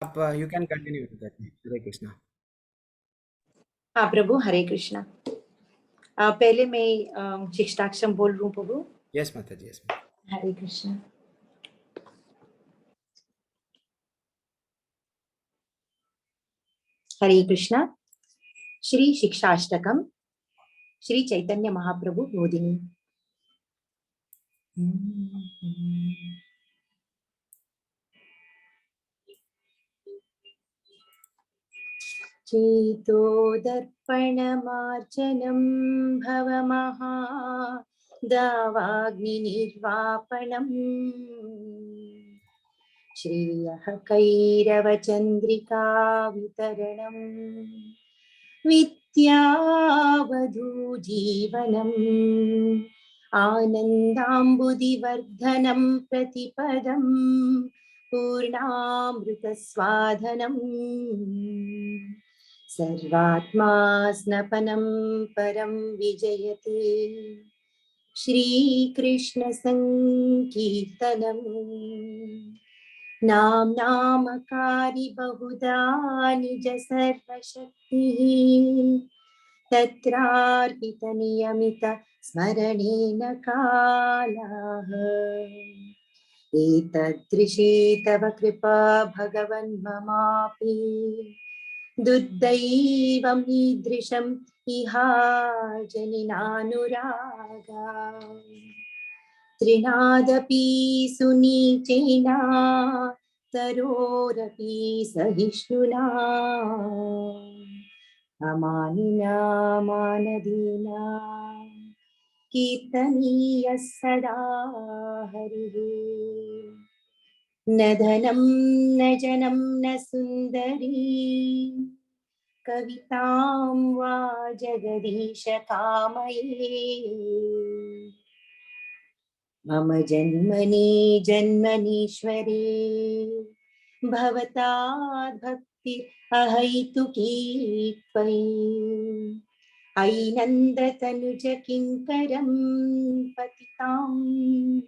आप you can continue with that. Hare Krishna. हाँ प्रभु, हरे कृष्णा। पहले मैं शिक्षाक्षम बोल रहा हूँ प्रभु। यस माता जी, यस माता। हरे कृष्णा। हरे कृष्णा। श्री शिक्षाष्टकम, श्री चैतन्य महाप्रभु बोधिनी। चेतोदर्पणमार्जनं भवमहा दावाग्निर्वापणम् श्रेयः कैरवचन्द्रिका वितरणम् विद्यावधूजीवनम् आनन्दाम्बुदिवर्धनं प्रतिपदम् पूर्णामृतस्वाधनम् सर्वात्मा स्नपनं परं विजयते श्रीकृष्णसङ्कीर्तनम् नामकारी बहुधा निज सर्वशक्तिः तत्रार्पितनियमित स्मरणेन कालाः एतदृशी तव कृपा भगवन् ममापि दुर्दैवं ईदृशम् इहाजनिनानुरागा त्रिनादपि सुनीचेन तरोरपि सहिष्णुना अमानिना मानदीना कीर्तनीयः सदा हरिः। न धनं न जनं न सुन्दरी कवितां वा जगदीश कामये मम जन्मनि जन्मनीश्वरे भवताद् भक्ति अहैतुकी त्वयि ऐनन्दतनुज किङ्करं पतितां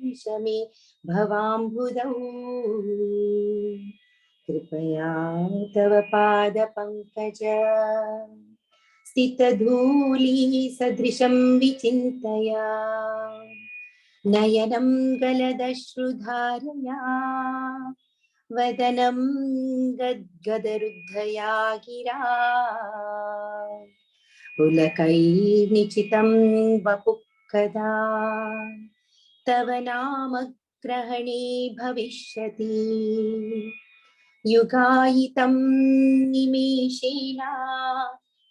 विषमे भवाम्बुधौ कृपया तव पादपङ्कज स्थितधूली सदृशं विचिन्तया नयनं गलदश्रुधारया वदनं गद्गदरुद्धया गिरा पुलकैर्निचितं वपुः कदा तव नाम ग्रहणे भविष्यति युगायितं निमेषेण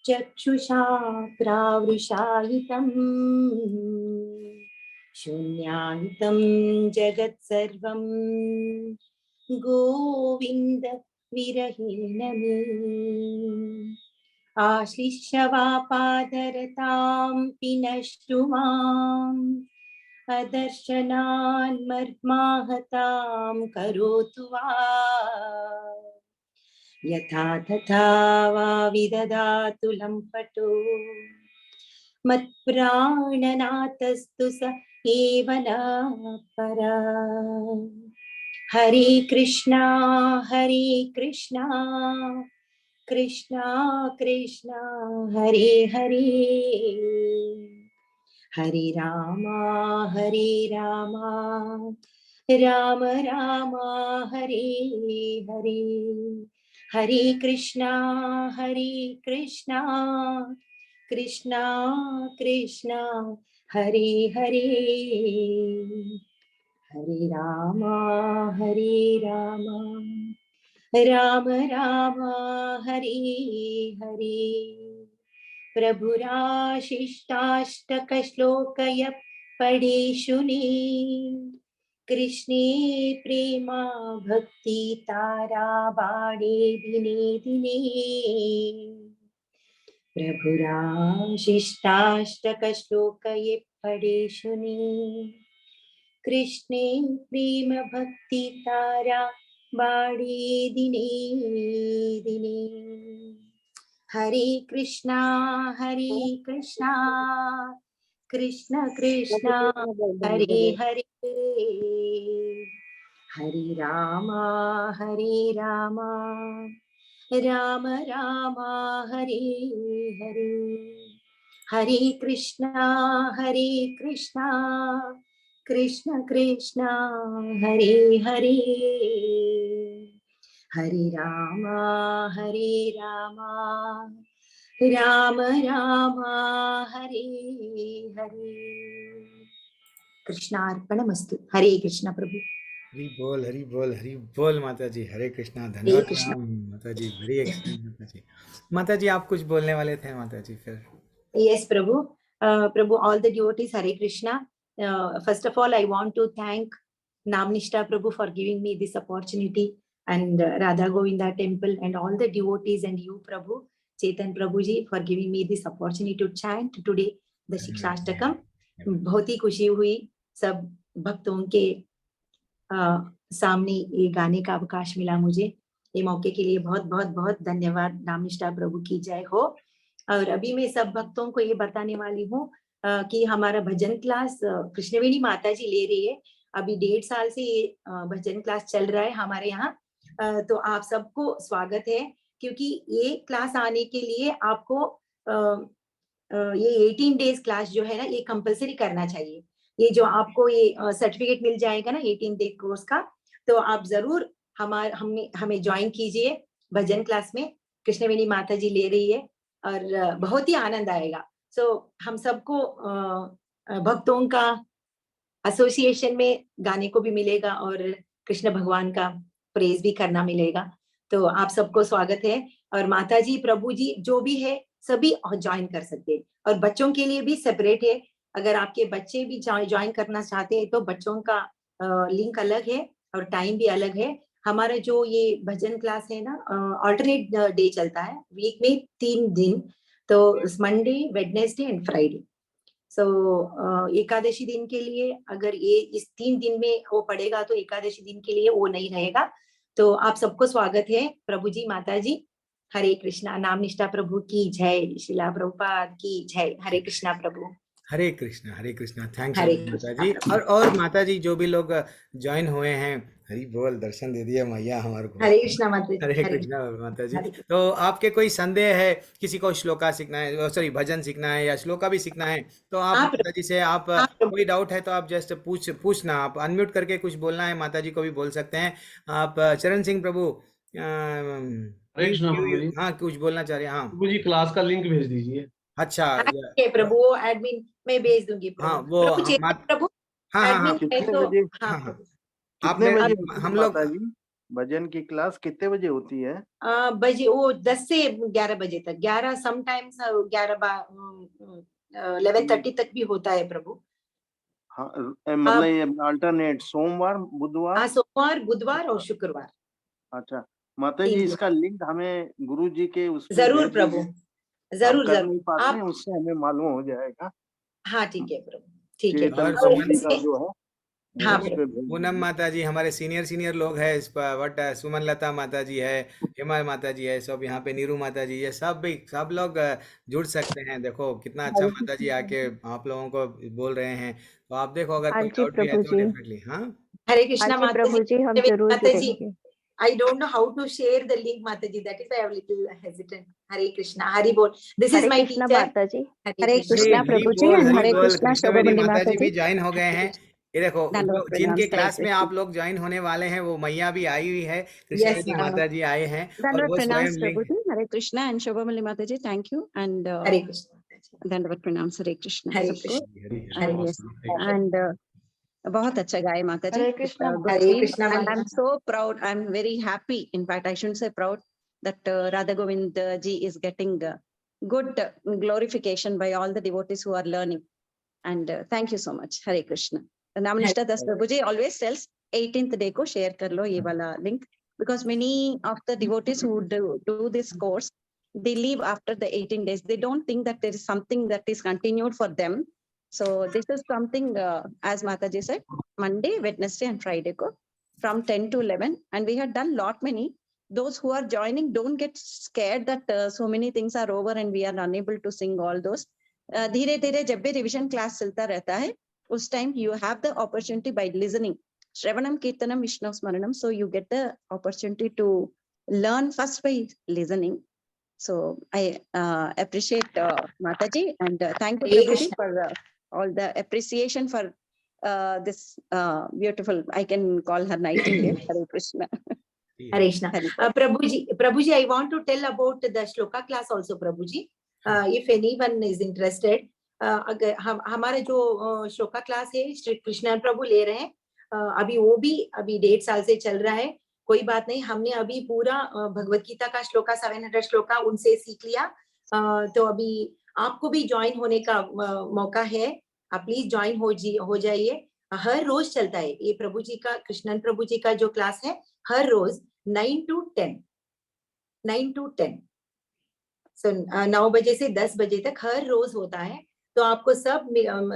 चक्षुषा प्रावृषायितम् शून्यायितं जगत्सर्वं गोविन्द विरहेण मे आश्लिष्य वा पादरतां पिनष्टु माम् अदर्शनान् मर्माहतां करोतु वा यथा तथा वा विददातु लम्पटो मत्प्राणनाथस्तु स एव न परा। हरे कृष्णा कृष्णा कृष्णा हरे हरे हरे राम राम राम हरे हरे हरे कृष्णा कृष्णा कृष्णा हरे हरे हरे राम राम राम हरे हरे प्रभुराशिष्टाष्टकश्लोकय पठे शुनि कृष्णे प्रेमा भक्ति तारा बाणे दिने दिने प्रभुराशिष्टाष्टकश्लोकय पठे शुनि कृष्णे प्रेम भक्ति तारा बाणे दिने दिने हरे कृष्णा कृष्ण कृष्ण हरे हरे हरे रामा राम रामा हरे हरे, हरे कृष्णा कृष्ण कृष्ण हरे हरे, हरे रामा राम राम हरे हरे। कृष्णार्पणमस्तु। हरे कृष्ण प्रभु। हरि बोल माता जी। हरे कृष्णा। हरे धन्यवाद कृष्ण। प्रणाम माता जी, वेरी एक्सलेंट माता जी। माता जी आप कुछ बोलने वाले थे माता जी फिर? Yes, Prabhu. Prabhu, all the devotees, Hare Krishna. First of all, I want to thank Namnishta Prabhu for giving me this opportunity, and Radha Govinda Temple, and all the devotees, and you, Prabhu, Chetan Prabhuji, for giving me this opportunity to chant today the Shikshashtakam. बहुत ही खुशी हुई सब भक्तों के सामने ये गाने का अवकाश मिला मुझे। ये मौके के लिए बहुत बहुत बहुत धन्यवाद। नामनिष्ठा प्रभु की जय हो। और अभी मैं सब भक्तों को ये बताने वाली हूँ कि हमारा भजन क्लास कृष्णवेणी माता जी ले रही है। अभी 1.5 साल से ये भजन क्लास चल रहा है हमारे यहाँ। तो आप सबको स्वागत है, क्योंकि ये क्लास आने के लिए आपको ये 18 डेज क्लास जो है ना, ये कंपलसरी करना चाहिए। ये जो आपको ये सर्टिफिकेट मिल जाएगा ना 18 डे कोर्स का, तो आप जरूर हमें ज्वाइन कीजिए भजन क्लास में। कृष्णवेणी माता जी ले रही है और बहुत ही आनंद आएगा। सो हम सबको भक्तों का एसोसिएशन में गाने को भी मिलेगा और कृष्ण भगवान का प्रेज भी करना मिलेगा। तो आप सबको स्वागत है। और माता जी प्रभु जी जो भी है सभी ज्वाइन कर सकते हैं, और बच्चों के लिए भी सेपरेट है। अगर आपके बच्चे भी ज्वाइन करना चाहते हैं तो बच्चों का लिंक अलग है और टाइम भी अलग है। हमारा जो ये भजन क्लास है ना, ऑल्टरनेट डे चलता है, वीक में 3 दिन, तो मंडे, वेडनेसडे एंड फ्राइडे। सो एकादशी दिन के लिए अगर ये इस 3 दिन में वो पड़ेगा तो एकादशी दिन के लिए वो नहीं रहेगा। तो आप सबको स्वागत है प्रभु जी, माता जी। हरे कृष्णा। नाम निष्ठा प्रभु की जय। शिला प्रभुपाद की जय। हरे कृष्णा प्रभु। हरे कृष्णा। थैंक्स हरे माता कृष्णा जी। प्रभु। और माता जी जो भी लोग ज्वाइन हुए हैं, हरि बोल, दर्शन दे दिया मैया हमारे को। हरे कृष्णा माता जी। हरे हरे कृष्णा माता जी। हरे कृष्णा। तो आपके कोई संदेह है, किसी को श्लोका सीखना है, सॉरी भजन सीखना है या श्लोका भी सीखना है, तो आप हाँ माता जी से आप हाँ प्रभु। कोई डाउट है तो आप जस्ट पूछना। आप अनम्यूट करके कुछ बोलना है, माता जी को भी बोल सकते हैं आप। चरण सिंह प्रभु, हरे कृष्णा प्रभु जी। हाँ कुछ बोलना चाह रहे हैं? हाँ प्रभु जी क्लास का लिंक भेज दीजिए। अच्छा। हाँ, ठीक है प्रभु, वो एडमिन मैं भेज दूंगी हाँ प्रभु। वो प्रभु हम चेतन प्रभु हाँ हाँ हाँ एडमिन है कितने तो। बजे हाँ हाँ हाँ प्रभु। कितने आपने बजे अब होती है हम लोग माता जी? भजन की क्लास कितने बजे होती है? बजे वो 10 से 11 बजे तक, 11 समटाइम्स 11:30 तक भी होता है प्रभु। हाँ, मतलब ये अल्टरनेट सोमवार, बुधवार? हाँ, सोमवार, बुधवार और शुक्रवार। अच्छा माता 3 जी, दिन। इसका लिंक हमें गुरु जी के उस पे जरूर भेज प्रभु, दीजिए। हम जरूर कर जरूर नहीं पाते हैं, आप। उससे हमें मालूम हो जाएगा। हाँ ठीक है प्रभु, ठीक है। चेतन और और प्रभु सुमन जी का इसमें जो है हाँ वो उस प्रभु। पे भेज पूनम दीजिए। माता जी हमारे सीनियर लोग हैं इस पर, बट सुमन लता माता जी है, हेमा माता जी है, सब यहाँ पे नीरू माता जी, ये सब लोग जुड़ सकते हैं। देखो कितना अच्छा हरे माता जी कृष्णा आके आप लोगों को बोल रहे हैं। तो आप देखो अगर हाँ कोई जी डाउट भी है प्रभु तो जी। डेफिनेटली। हाँ हरे हाँ कृष्णा जी माता जी। प्रभु जी, हम जरूर माता जी, जुड़ेंगे। I don't know how to share the link, Mata ji. That is why I am little hesitant. Hare Krishna, Hari Bol. This is Hare my Krishna teacher. माता जी। Hare Hare Krishna. कृष्णा प्रभु जी एंड हरी हरे बोल। कृष्णा कृष्णवेणी शोभामणि माता माता जी जी। भी ज्वाइन हो गए Hare हैं। Krishna. ये देखो दंडवत प्रणाम जिनके हरे क्लास में कृष्ण। आप लोग ज्वाइन होने वाले हैं वो मैया भी आई हुई है, Yes, कृष्णवेणी ma'am. माता जी आए हैं और दंडवत वो प्रणाम स्वयं प्रभु लिंक। जी, हरे कृष्णा एंड शोभामणि माता जी, thank you and Hare Krishna. दंडवत प्रणाम हरे कृष्णा Hare सबको। Krishna. Hare yes Krishna. And बहुत अच्छा गाए माता जी, हरे कृष्णा गुड Hare थीम Krishna, and I am Mata. So proud, I am very happy, in fact I should say proud that Radha Govind ji is getting good glorification by all the devotees who are learning. And thank you so much. Hare Krishna. Namnishta Das Prabhu ji always tells 18th day ko share kar lo ye wala link, because many of the devotees who do this course, they leave after the 18 days. They don't think that there is something that is continued for them. So this is something, as Mataji said, Monday, Wednesday and Friday ko from 10 to 11. And we had done lot many. Those who are joining, don't get scared that so many things are over and we are unable to sing all those. धीरे धीरे जब भी revision class चलता रहता है उस time you have the opportunity by listening Shravanam Kirtanam Vishnu Smaranam. So you get the opportunity to learn first by listening. So I appreciate Mataji, and thank you Hare Prabhuji Krishna. for all the appreciation for this beautiful, I can call her Nightingale. Hare Krishna. Hare Krishna. Hare Prabhuji, I want to tell about the shloka class also, Prabhuji. If anyone is interested, अगर हमारे जो shloka class है श्री कृष्ण प्रभु ले रहे हैं, अभी वो भी अभी 1.5 साल से चल रहा है. कोई बात नहीं, हमने अभी पूरा भगवत गीता का श्लोका 700 श्लोका उनसे सीख लिया. तो अभी आपको भी ज्वाइन होने का मौका है. आप प्लीज ज्वाइन हो जाइए. हर रोज चलता है ये प्रभु जी का, कृष्णन प्रभु जी का जो क्लास है, हर रोज 9 to 10. सो 9 बजे से 10 बजे तक हर रोज होता है. तो आपको सब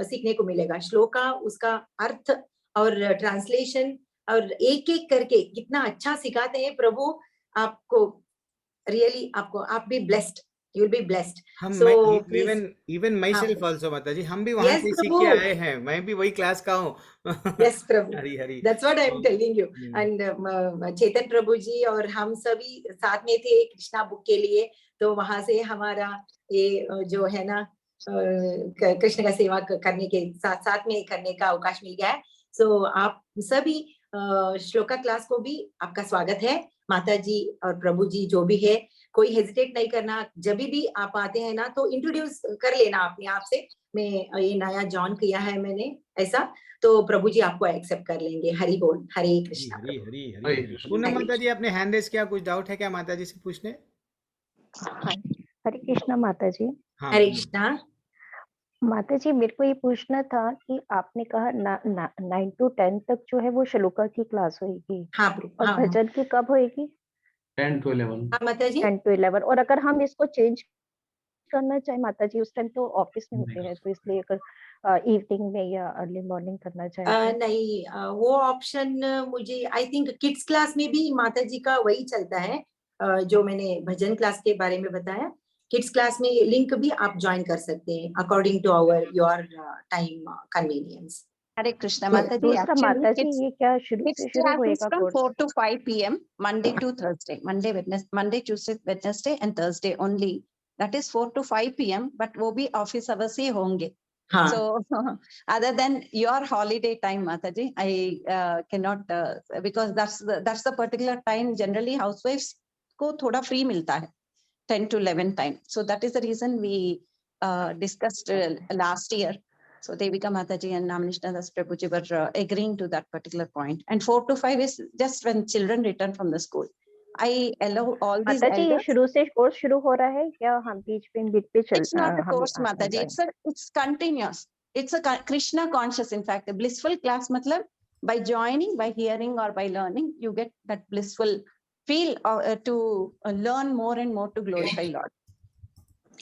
सीखने को मिलेगा. श्लोका, उसका अर्थ और ट्रांसलेशन, और एक एक करके कितना अच्छा सिखाते हैं प्रभु आपको. रियली आपको, आप भी blessed, you will be blessed. हम So, इवन माई हाँ. सेल्फ आल्सो माता जी, हम भी वहां Yes, से सीख प्रभु. के आए हैं. मैं भी वही क्लास का हूँ. Yes, Prabhu. Hari Hari. That's what I am telling you. And चेतन प्रभु जी और हम सभी साथ में थे कृष्णा बुक के लिए. तो वहां से हमारा ये जो है ना कृष्ण का सेवा करने के साथ साथ में करने का अवकाश मिल गया है. सो आप सभी श्लोका क्लास को भी आपका स्वागत है. माता जी और प्रभु जी जो भी है, कोई हेजिटेट नहीं करना. जब भी आप आते हैं ना तो इंट्रोड्यूस कर लेना अपने आप से, मैं ये नया जॉइन किया है मैंने ऐसा, तो प्रभु जी आपको एक्सेप्ट कर लेंगे. हरि बोल. हरे कृष्णा. हरी हरी हरे हरी. कृष्ण. पूनम हरे माता जी, आपने हैंड रेस किया, कुछ डाउट है क्या माता जी से पूछने? हाँ, हरे कृष्णा माता जी. हाँ हरे कृष्णा. माता जी, मेरे को ये पूछना था कि आपने कहा 9 to 10 तक जो है वो श्लोका की क्लास होगी, हाँ और हाँ भजन की कब होगी? 10 to 11. हाँ माता जी. 10 to 11. और अगर हम इसको चेंज करना चाहे माता जी, उस टाइम तो ऑफिस में होते हैं, तो इसलिए अगर इवनिंग में या अर्ली मॉर्निंग करना चाहे तो? नहीं, वो ऑप्शन मुझे आई थिंक किड्स क्लास में भी माता जी का वही चलता है. जो मैंने भजन क्लास के बारे में बताया, किड्स क्लास में लिंक भी आप ज्वाइन कर सकते हैं according to your time convenience. Hare Krishna, तो Mataji. दूसरा Actually, माता जी, kids ये क्या शुरू kids से शुरू class is होएगा from course? 4 to 5 p.m. Monday to Thursday, Monday, Tuesday, Wednesday and Thursday only. That is 4 to 5 p.m. But वो भी office hours ही होंगे. हाँ. So other than your holiday time, Mataji, I cannot because that's the particular time generally housewives को थोड़ा free मिलता है, 10 to 11 time. So that is the reason we discussed last year. So Devika Mataji and Namnishna Das Prabhuji were agreeing to that particular point. And 4 to 5 is just when children return from the school. I allow all these माता जी, ये elders. शुरू से course शुरू हो रहा है या हम बीच पे चल? It's not a course, Mataji. It's continuous. It's a Krishna conscious. In fact, a blissful class. Matlab, by joining, by hearing, or by learning, you get that blissful feel to learn more and more to glorify Lord.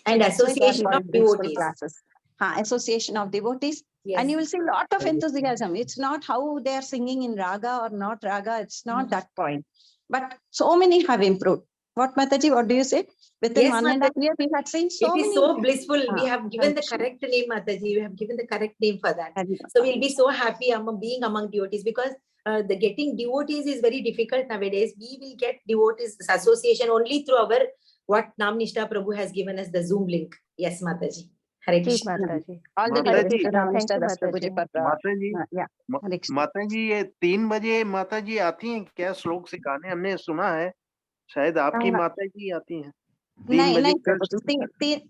And That's why they are association of called blissful devotees. classes. Association of devotees. Yes. And you will see a lot of enthusiasm. It's not how they are singing in raga or not raga. It's not that point. But so many have improved. What, Mataji, what do you say? Within Yes, 1.5 years, we have seen so It is many. so blissful. We have given the Krishna. correct name, Mataji. We have given the correct name for that. Hare So we'll be so happy being among devotees, because the getting devotees is very difficult nowadays. We will get devotees association only through our what Namnishta Prabhu has given us, the Zoom link. Yes, Mataji. Hare ji Krishna. माता जी. All the Mataji. devotees around Thank you, Das Mataji. Prabhuji for माता जी, yeah. Hare Krishna. माता जी, ये 3 बजे माता जी आती हैं क्या श्लोक सिखाने? हमने सुना है शायद आपकी माता जी आती हैं 3 बजे. नहीं प्रभु,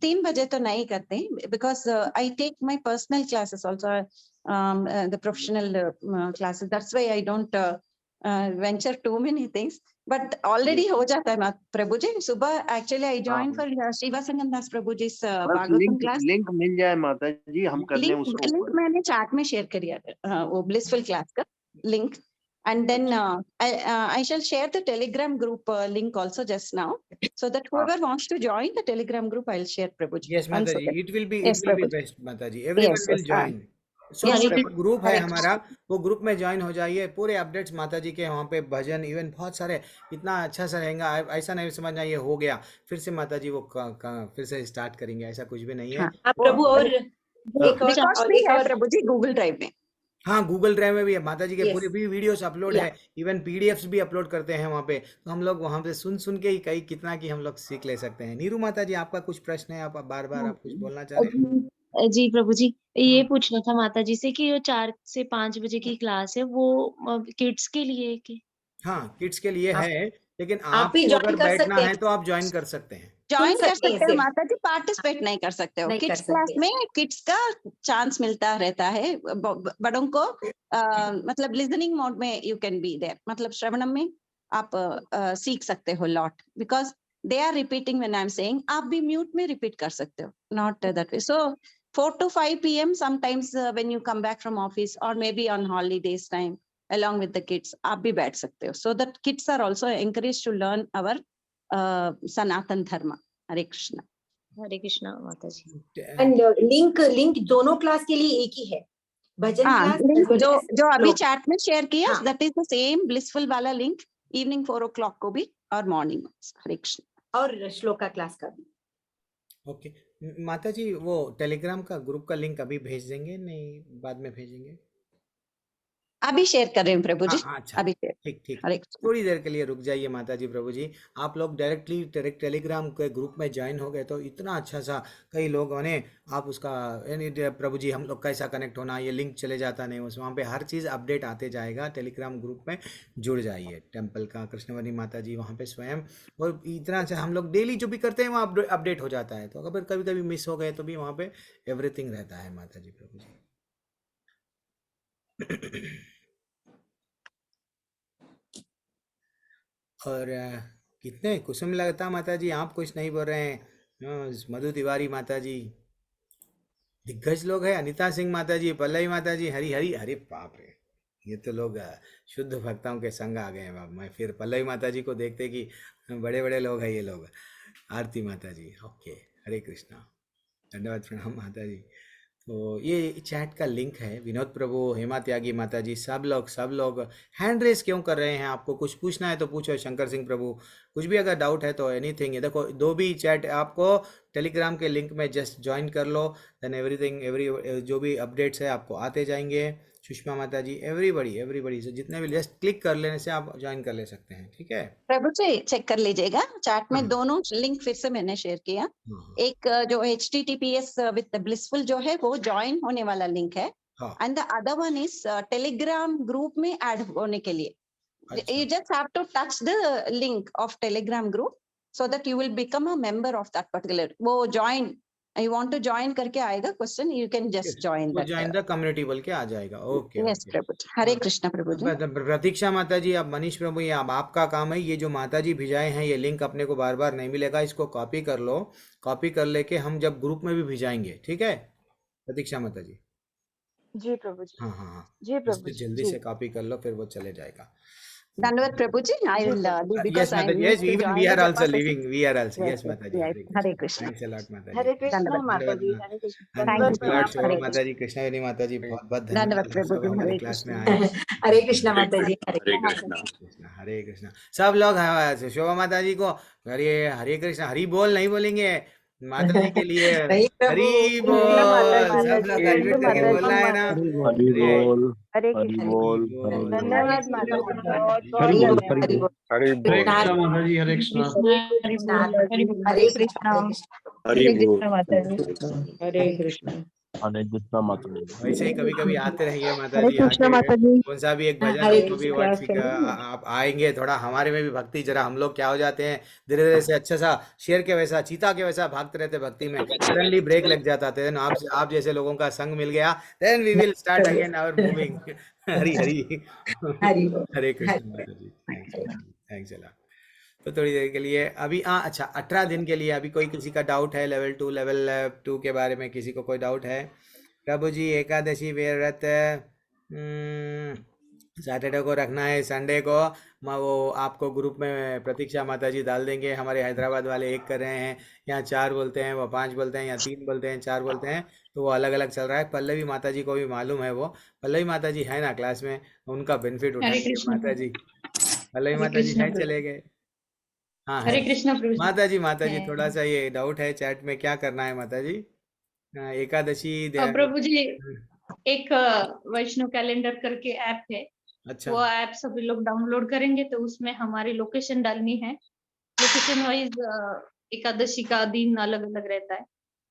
3 बजे तो नहीं करते, because I take my personal classes also, the professional classes. That's why I don't venture too many things. But already हो जाता है प्रभु जी. सुबह actually I joined for Srivasangam Das Prabhu ji's Bhagavatam class. Link मिल जाए माता जी, हम कर लें उसको. लिंक मैंने चैट में शेयर करिए वो blissful class का link. And then I shall share the Telegram group link also just now, so that whoever wants to join the Telegram group, I'll share, Prabhuji. Yes, One Mataji, second. it will be Yes, Prabhuji. best, Mataji. Everyone Yes, will yes, join. So yes, एक Prabhuji. Group है Hare हमारा, वो group में join हो जाइए. पूरे updates माता जी के वहाँ पे भजन इवन बहुत सारे, इतना अच्छा सा रहेगा. ऐसा नहीं समझना ये हो गया फिर से माता जी वो फिर से स्टार्ट करेंगे, ऐसा कुछ भी नहीं है. प्रभु और Records भी है प्रभुजी Google Drive में. हाँ, गूगल ड्राइव में भी है माता जी के Yes. पूरे भी वीडियोस अपलोड Yeah. है, इवन पीडीएफ्स भी अपलोड करते हैं वहाँ पे, तो हम लोग वहाँ पे सुन के ही कई कितना की हम लोग सीख ले सकते हैं। नीरू माता जी, आपका कुछ प्रश्न है? आप बार आप कुछ बोलना चाह रहे हैं? जी प्रभु जी, ये हाँ। पूछना था माता जी से कि वो 4 से 5 बजे की क्लास है वो किड्स के लिए है कि? हाँ, किड्स के लिए आप है, लेकिन आप भी आपको ज्वाइन अगर कर बैठना सकते है हैं, तो आप ज्वाइन कर सकते हैं। ज्वाइन कर सकते हैं सकते हो सिर्फ। माता जी, पार्टिसिपेट नहीं कर सकते हो। नहीं कर किड्स क्लास सकते। में किड्स का चांस मिलता रहता है, बड़ों को मतलब लिसनिंग मोड में यू कैन बी देयर, मतलब श्रवणम में आप सीख सकते हो lot, because they are repeating when I am saying, आप भी म्यूट में रिपीट कर सकते हो, not that way. So 4 to 5 p.m. sometimes when you come back from office or maybe on holidays time along with the kids, आप भी बैठ सकते हो, so that kids are also encouraged to learn our Sanatan Dharma. हरे कृष्णा। हरे कृष्णा माता जी। And link दोनों class के लिए एक ही है, भजन हाँ, क्लास लिंक as well जो as जो अभी श्लोक। चैट में शेयर किया, हाँ। That is the same blissful वाला लिंक, इवनिंग 4 o'clock को भी और मॉर्निंग। हरे कृष्ण। और श्लोका क्लास का भी। ओके माता जी, वो टेलीग्राम का ग्रुप का लिंक अभी भेज देंगे, नहीं बाद में भेजेंगे? अभी शेयर कर रहे हैं प्रभु जी, हाँ, अच्छा, अभी शेयर। ठीक। हरे कृष्ण। थोड़ी देर के लिए रुक जाइए माता जी, प्रभु जी, आप लोग डायरेक्टली टेलीग्राम के ग्रुप में ज्वाइन हो गए तो इतना अच्छा सा कई लोगों ने आप उसका यानी प्रभु जी हम लोग कैसा कनेक्ट होना, ये लिंक चले जाता नहीं, उस वहाँ पे हर चीज़ अपडेट आते जाएगा। टेलीग्राम ग्रुप में जुड़ जाइए, टेम्पल का कृष्णवनी माता जी वहाँ पे स्वयं, और इतना अच्छा हम लोग डेली जो भी करते हैं वहाँ अपडेट हो जाता है, तो अगर कभी मिस हो गए तो भी वहाँ पे एवरीथिंग रहता है माता जी, प्रभु जी। और कितने कुसुम लगता माता जी, आप कुछ नहीं बोल रहे हैं। मधु तिवारी माता जी, दिग्गज लोग हैं, अनिता सिंह माता जी, पल्लवी माता जी, हरी हरी, अरे बाप रे, ये तो लोग शुद्ध भक्तों के संग आ गए हैं बाप। मैं फिर पल्लवी माता जी को देखते कि बड़े बड़े लोग हैं ये लोग। आरती माता जी, ओके, हरे कृष्णा, धन्यवाद, प्रणाम माता जी। तो ये चैट का लिंक है। विनोद प्रभु, हेमा त्यागी माता जी, सब लोग हैंड रेस क्यों कर रहे हैं? आपको कुछ पूछना है तो पूछो। शंकर सिंह प्रभु, कुछ भी अगर डाउट है तो एनीथिंग, ये देखो दो भी चैट आपको टेलीग्राम के लिंक में जस्ट ज्वाइन कर लो, देन एवरी जो भी अपडेट्स है आपको आते जाएंगे। सुषमा माता जी, एवरीबडी से जितने भी जस्ट क्लिक कर लेने से आप ज्वाइन कर ले सकते हैं, ठीक है? प्रभु जी चेक कर लीजिएगा, चैट में हाँ। दोनों लिंक फिर से मैंने शेयर किया। हाँ, एक जो HTTPS विद ब्लिसफुल जो है वो ज्वाइन होने वाला लिंक है, हाँ, and the other one is Telegram group में ऐड होने के लिए। अच्छा, You just have to touch the link of Telegram group so that you will become a member of that particular. वो join, you want to join करके आएगा question, you can just join वो that. Join the community बोल के आ जाएगा। Okay Yes, okay. प्रभु जी। हरे कृष्ण प्रभु जी। प्रतीक्षा माता जी, अब मनीष प्रभु, ये अब आपका काम है, ये जो माता जी भिजाए हैं ये लिंक अपने को बार बार नहीं मिलेगा, इसको कॉपी कर लो, कॉपी कर लेके हम जब ग्रुप में भी भिजाएंगे, ठीक है प्रतीक्षा माता जी? जी प्रभु जी। हाँ, जी प्रभु इसको जी। जल्दी जी से कॉपी कर लो, फिर वो चले जाएगा। धन्यवाद प्रभु जी। I ji will Prabhu leave ji. because Yes I माता जी, need yes, to even we join are the also Japa session. leaving, we are also, Yes, yes yes, माता जी, yes. Hare Hare Krishna, Krishna. Thanks a lot माता जी। हरे कृष्णा धन्यवाद माता जी, धन्यवाद। Hare Krishna. And Thank you thanks a so lot much. Shobha Hare माता जी, कृष्णावेणी माता जी, बहुत बहुत धन्यवाद धन्यवाद, प्रभु सब जी। हमारी हरे क्लास में कृष्ण। आए। हरे कृष्णा माता जी, हरे हरे कृष्णा। कृष्णा। हरे कृष्णा। सब लोग शोभा माता जी को हरे हरे कृष्णा, हरि बोल नहीं बोलेंगे माता जी के लिए, नहीं प्रभु, हरि कृष्णा माता बोल, जी, सब लोग थैंक अनम्यूट यू करके माता बोलना जी। है ना। हरि हरे बोल, हरे हरि कृष्णा। बोल, बोल, हरि बोल। धन्यवाद माता जी, बहुत बहुत हरि बोल, धन्यवाद। हरि बोल, हरि हरे बोल, कृष्णा माता जी, हरे कृष्णा। हरे कृष्णा, हरे कृष्णा, हरे कृष्णा। हरि बोल। माता जी। हरे कृष्ण। हरे कृष्णा माता जी। वैसे ही कभी कभी आते रहिए माता हरे जी, कृष्णा आके माता जी। कौन सा भी एक भजन हरे हमको भी कृष्णा। आप आएंगे, थोड़ा हमारे में भी भक्ति, जरा हम लोग क्या हो जाते हैं धीरे धीरे से अच्छा सा शेर के वैसा, चीता के वैसा भागते रहते भक्ति में, सडनली ब्रेक लग जाता था। आप जैसे लोगों का संग मिल गया, then we will start again our moving. Hari Hari. Hari बोल, हरे हरि कृष्ण बोल। माता जी, थैंक्स अ लॉट। तो थोड़ी देर के लिए अभी, हाँ अच्छा, 18 दिन के लिए अभी कोई किसी का डाउट है लेवल 2 के बारे में, किसी को कोई डाउट है? प्रभु जी, एकादशी व्रत सैटरडे को रखना है, संडे को वो आपको ग्रुप में प्रतीक्षा माता जी डाल देंगे। हमारे हैदराबाद वाले 1 कर रहे हैं, यहाँ 4 बोलते हैं, वो 5 बोलते हैं, यहाँ 3 बोलते हैं, 4 बोलते हैं, तो वो अलग अलग चल रहा है। पल्लवी माता जी को भी मालूम है, वो पल्लवी माता जी है ना क्लास में, उनका बेनिफिट हरे उठाएंगे कृष्ण। माता जी। पल्लवी हरे माता जी कृष्ण है, प्रभु। चले गए? हाँ है। हरे कृष्ण प्रभु जी। माता जी है। थोड़ा सा ये डाउट है चैट में, क्या करना है माता जी? एकादशी प्रभु जी, एक वैष्णव कैलेंडर करके ऐप है, अच्छा वो ऐप सभी लोग डाउनलोड करेंगे तो उसमें हमारी लोकेशन डालनी है। लोकेशन वाइज एकादशी का दिन अलग अलग रहता है।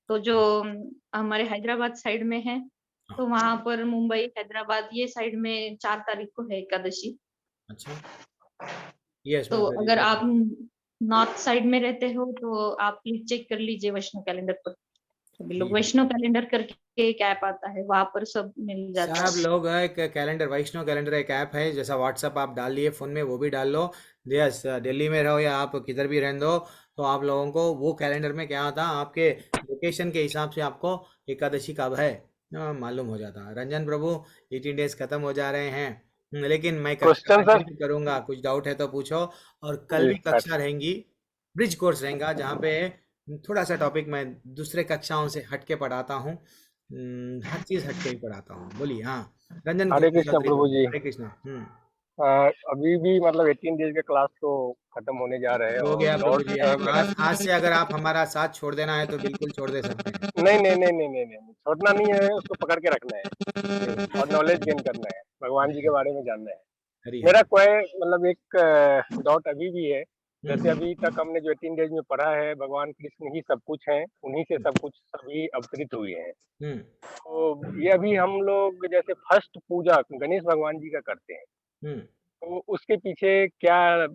तो जो हमारे हैदराबाद साइड में है, तो वहां पर मुंबई हैदराबाद ये साइड में 4 तारीख को है एकादशी। अच्छा यस तो मैम वेरी अगर आप वेरी नॉर्थ साइड में रहते हो तो आप प्लीज चेक कर लीजिए वैष्णव कैलेंडर पर। सभी लोग ठीक वैष्णव कैलेंडर करके एक ऐप आता है, वहां पर सब मिल जाता सब है। लोग एक कैलेंडर वैष्णव कैलेंडर एक ऐप है जैसा व्हाट्सअप आप डाल लिए फ़ोन में वो भी डाल लो। यस दिल्ली में रहो या आप किधर भी रहने दो तो आप लोगों को वो कैलेंडर में क्या होता आपके लोकेशन के हिसाब से आपको एकादशी कब है मालूम हो जाता। रंजन प्रभु 18 डेज खत्म हो जा रहे हैं। लेकिन मैं कक्षा क्वेश्चन सर। कंटिन्यू करूंगा, कुछ डाउट है तो पूछो। और कल जी भी सर। कक्षा रहेंगी, ब्रिज कोर्स रहेगा जहाँ पे थोड़ा सा टॉपिक मैं दूसरे कक्षाओं से हट के पढ़ाता हूँ। हर चीज हट के ही पढ़ाता हूँ। बोलिए हाँ रंजन हरे कृष्ण चौधरी प्रभु प्रभु जी। हरे कृष्णा। अभी भी मतलब 18 डेज का क्लास तो खत्म होने जा रहे हैं हो और गया प्रभु डॉट जी। आज से अगर आप हमारा साथ छोड़ देना है तो बिल्कुल छोड़ दे सकते हैं। नहीं नहीं नहीं नहीं नहीं नहीं छोड़ना नहीं है, उसको पकड़ के रखना है अरे वाह, और नॉलेज गेन करना है, भगवान जी के बारे में जानना है। हरी मेरा हरी। कोई मतलब एक डाउट अभी भी है। जैसे हम्म अभी तक हमने जो 18 डेज में पढ़ा है, भगवान कृष्ण ही सब कुछ हैं, उन्हीं से सब कुछ सभी अवतरित हुए हैं। हम्म तो ये अभी हम लोग जैसे फर्स्ट पूजा गणेश भगवान जी का करते हैं, हम्म तो उसके पीछे क्या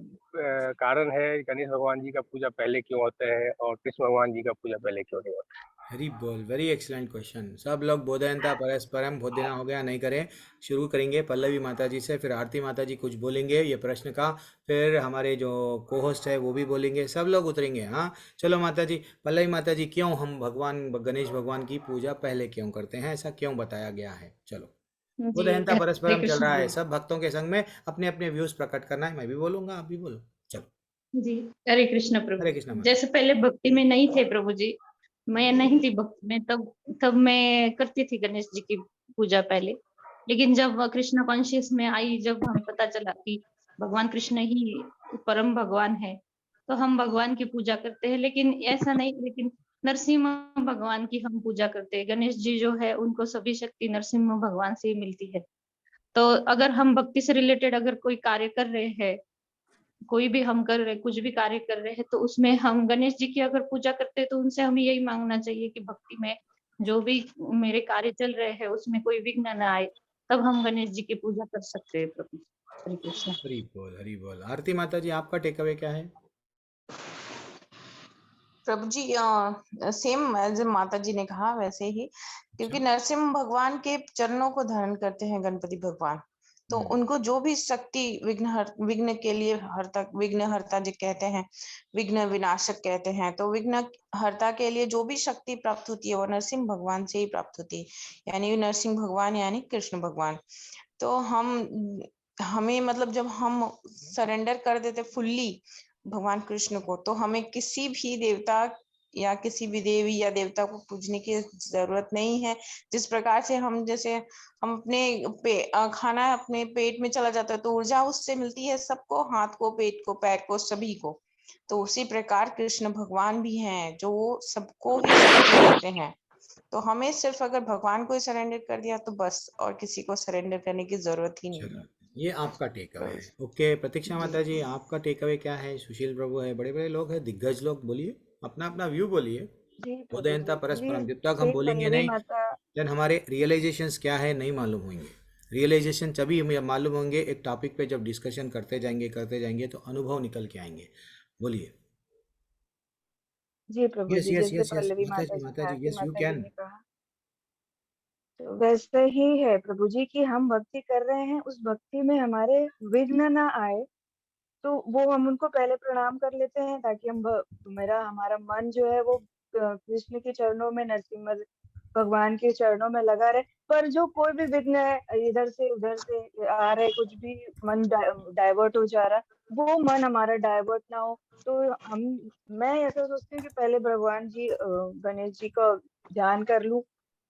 कारण है? गणेश भगवान जी का पूजा पहले क्यों होता है और कृष्ण भगवान जी का पूजा पहले क्यों नहीं होता? हरी बोल वेरी एक्सलेंट क्वेश्चन। सब लोग बोधयंता परस्परम बहुत दिन हो गया नहीं करें। शुरू करेंगे पल्लवी माता जी से, फिर आरती माता जी कुछ बोलेंगे ये प्रश्न का, फिर हमारे जो को होस्ट है वो भी बोलेंगे, सब लोग उतरेंगे। हाँ चलो माता जी, पल्लवी माता जी क्यों हम भगवान गणेश भगवान की पूजा पहले क्यों करते हैं, ऐसा क्यों बताया गया है? चलो जी बोधयंता हरे परस्परम चल कृष्ण रहा है, प्रभु सब भक्तों के संग में अपने अपने व्यूज प्रकट करना है। मैं भी बोलूंगा आप भी बोलो। चलो जी। हरे कृष्ण हरे प्रभु। कृष्णा माता। जैसे पहले भक्ति में नहीं थे प्रभु जी, मैं नहीं थी भक्ति में, तब तब मैं करती थी गणेश जी की पूजा पहले। लेकिन जब कृष्ण कॉन्शियस में आई, जब हम पता चला कि भगवान कृष्ण ही परम भगवान है, तो हम भगवान की पूजा करते हैं। लेकिन ऐसा नहीं, लेकिन नरसिम्हा भगवान की हम पूजा करते हैं। गणेश जी जो है उनको सभी शक्ति नरसिम्हा भगवान से ही मिलती है। तो अगर हम भक्ति से रिलेटेड अगर कोई कार्य कर रहे हैं, कोई भी हम कर रहे, कुछ भी कार्य कर रहे हैं, तो उसमें हम गणेश जी की अगर पूजा करते हैं तो उनसे हमें यही मांगना चाहिए कि भक्ति में जो भी मेरे कार्य चल रहे हैं उसमें कोई विघ्न न आए, तब हम गणेश जी की पूजा कर सकते हैं प्रभु। हरे कृष्ण। हरी बोल हरी बोल। आरती माता जी आपका टेक अवे क्या है? प्रभु जी सेम एज माता जी ने कहा वैसे ही, क्योंकि अच्छा नरसिम्हा भगवान के चरणों को धारण करते हैं गणपति भगवान। तो उनको जो भी शक्ति विघ्न के लिए हरता, विघ्न हरता जो कहते हैं, विघ्न विनाशक कहते हैं, तो विघ्न हरता के लिए जो भी शक्ति प्राप्त होती है वो नरसिंह भगवान से ही प्राप्त होती है, यानी नरसिंह भगवान यानी कृष्ण भगवान। तो हमें मतलब जब हम सरेंडर कर देते फुल्ली भगवान कृष्ण को, तो हमें किसी भी देवता या किसी भी देवी या देवता को पूजने की जरूरत नहीं है। जिस प्रकार से जैसे हम खाना अपने पेट में चला जाता है तो ऊर्जा उससे मिलती है सबको, हाथ को, पेट को, पैर को, सभी को। तो उसी प्रकार कृष्ण भगवान भी हैं जो सबको ही शक्ति देते हैं। तो हमें सिर्फ अगर भगवान को ही सरेंडर कर दिया तो बस, और किसी को सरेंडर करने की जरूरत ही नहीं चलो है। ये आपका टेक अवे तो है। ओके प्रतीक्षा जी माता जी आपका टेक अवे क्या है? सुशील प्रभु है, बड़े बड़े लोग हैं, दिग्गज लोग, बोलिए अपना अपना व्यू बोलिए। जी प्रभु उदयंता जी। जी परस्परम जब तक हम जी बोलेंगे पल्लवी नहीं माता। देन हमारे रियलाइजेशंस क्या है नहीं मालूम होंगे। रियलाइजेशन तभी हमें मालूम होंगे एक टॉपिक पे जब डिस्कशन करते जाएंगे तो अनुभव निकल के आएंगे। बोलिए। जी प्रभु यस जी, यस जैसे यस यस पल्लवी माता जी, माता जी आरती यस यू माता जी कैन। ने कहा, तो वैसे ही है प्रभु जी कि हम भक्ति कर रहे हैं, उस भक्ति में हमारे विघ्न ना आए, तो वो हम उनको पहले प्रणाम कर लेते हैं ताकि मेरा हमारा मन जो है वो कृष्ण के चरणों में, नरसिम्हा भगवान के चरणों में लगा रहे। पर जो कोई भी विघ्न है, इधर से उधर से आ रहे, कुछ भी मन डाइवर्ट हो जा रहा है, वो मन हमारा डाइवर्ट ना हो। तो हम मैं ऐसा सोचती हूँ कि पहले भगवान जी गणेश जी का ध्यान कर लूं,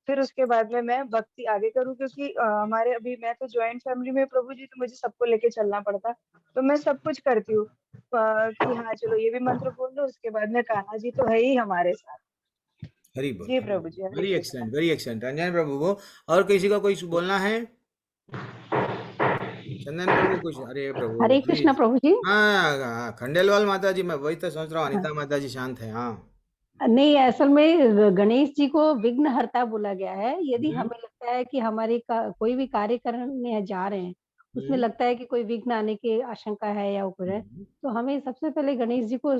फिर उसके बाद में मैं भक्ति आगे करूं, क्योंकि हमारे अभी मैं तो जॉइंट फैमिली में प्रभु जी, तो मुझे सबको लेके चलना पड़ता है। तो मैं सब कुछ करती हूँ कि हाँ चलो ये भी मंत्र बोल लो, उसके बाद में कान्हा जी तो है ही हमारे साथ। हरी बोल, जी हरी प्रभु बोल। जी, Hare very Krishna. Excellent, very excellent Ranjan प्रभु को। और किसी को कुछ बोलना है? चंदन प्रभु कुछ? अरे प्रभु हरे कृष्णा प्लीज। प्रभु जी। हाँ हाँ, खंडेलवाल माता जी, मैं वही तो सोच रहा हूँ, अनिता माता जी शांत है। हाँ। नहीं, असल में गणेश जी को विघ्नहर्ता बोला गया है। यदि हम्म हमें लगता है कि हमारे कोई भी कार्य करने जा रहे हैं, उसमें हम्म लगता है कि कोई विघ्न आने की आशंका है या ऊपर है, हम्म। तो हमें सबसे पहले गणेश जी को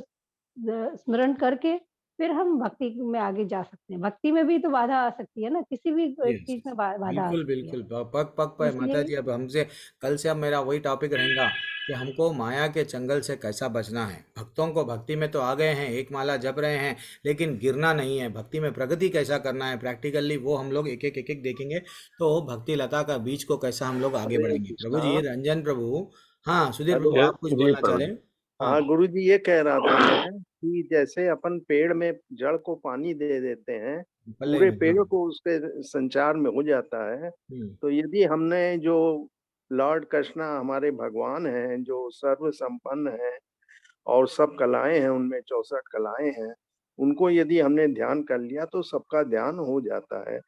स्मरण करके फिर हम भक्ति में आगे जा सकते हैं। भक्ति में भी तो बाधा आ सकती है ना, किसी भी यस, चीज में बाधा आ बिल्कुल सकती है। बिल्कुल, पग पग पर माता इसलिए जी। अब हमसे कल से अब मेरा वही टॉपिक रहेगा कि हमको माया के चंगल से कैसा बचना है। भक्तों को भक्ति में तो आ गए हैं, एक माला जप रहे हैं, लेकिन गिरना नहीं है। भक्ति में प्रगति कैसा करना है प्रैक्टिकली, वो हम लोग एक एक देखेंगे। तो भक्ति लता का बीज को कैसा हम लोग आगे हरे बढ़ेंगे। प्रभु कृष्णा। जी, रंजन प्रभु। हाँ, सुधीर हेलो। प्रभु, आप कुछ जी बोलना चाह प्रभु रहे जी। हैं? हाँ। हाँ गुरु जी, ये कह रहा था मैं कि जैसे अपन पेड़ में जड़ को पानी दे देते हैं, पल्लवी पूरे में, हाँ। पेड़ को उसके संचार में हो जाता है। हम्म तो यदि हमने जो लॉर्ड कृष्णा हमारे भगवान हैं, जो सर्व संपन्न हैं और सब कलाएं हैं, उनमें 64 कलाएं हैं, उनको यदि हमने ध्यान कर लिया तो सबका ध्यान हो जाता है।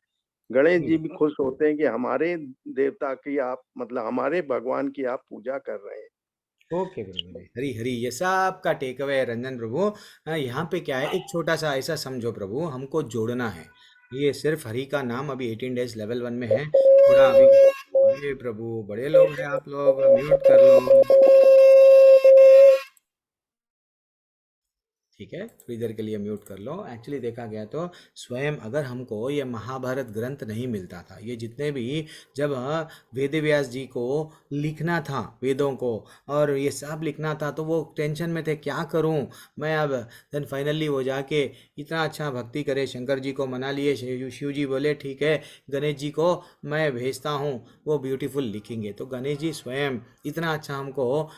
गणेश जी भी खुश होते हैं कि हमारे देवता की आप, मतलब हमारे भगवान की आप पूजा कर रहे हैं। ओके प्रभु जी, हरी हरी, ये सब का टेक अवे है रंजन प्रभु। यहाँ पे क्या है, एक छोटा सा ऐसा समझो प्रभु, हमको जोड़ना है। ये सिर्फ हरि का नाम अभी 18 डेज लेवल 1 में है, थोड़ा अभी। अरे प्रभु, बड़े लोग हैं आप लोग, म्यूट कर लो। ठीक है, थोड़ी देर के लिए म्यूट कर लो। एक्चुअली देखा गया तो स्वयं अगर हमको ये महाभारत ग्रंथ नहीं मिलता था, ये जितने भी, जब वेद व्यास जी को लिखना था वेदों को, और ये सब लिखना था, तो वो टेंशन में थे क्या करूं मैं अब। देन फाइनली वो जाके इतना अच्छा भक्ति करे, शंकर जी को मना लिए। शिव जी बोले ठीक है, गणेश जी को मैं भेजता हूँ, वो ब्यूटीफुल लिखेंगे। तो गणेश जी स्वयं इतना अच्छा हमको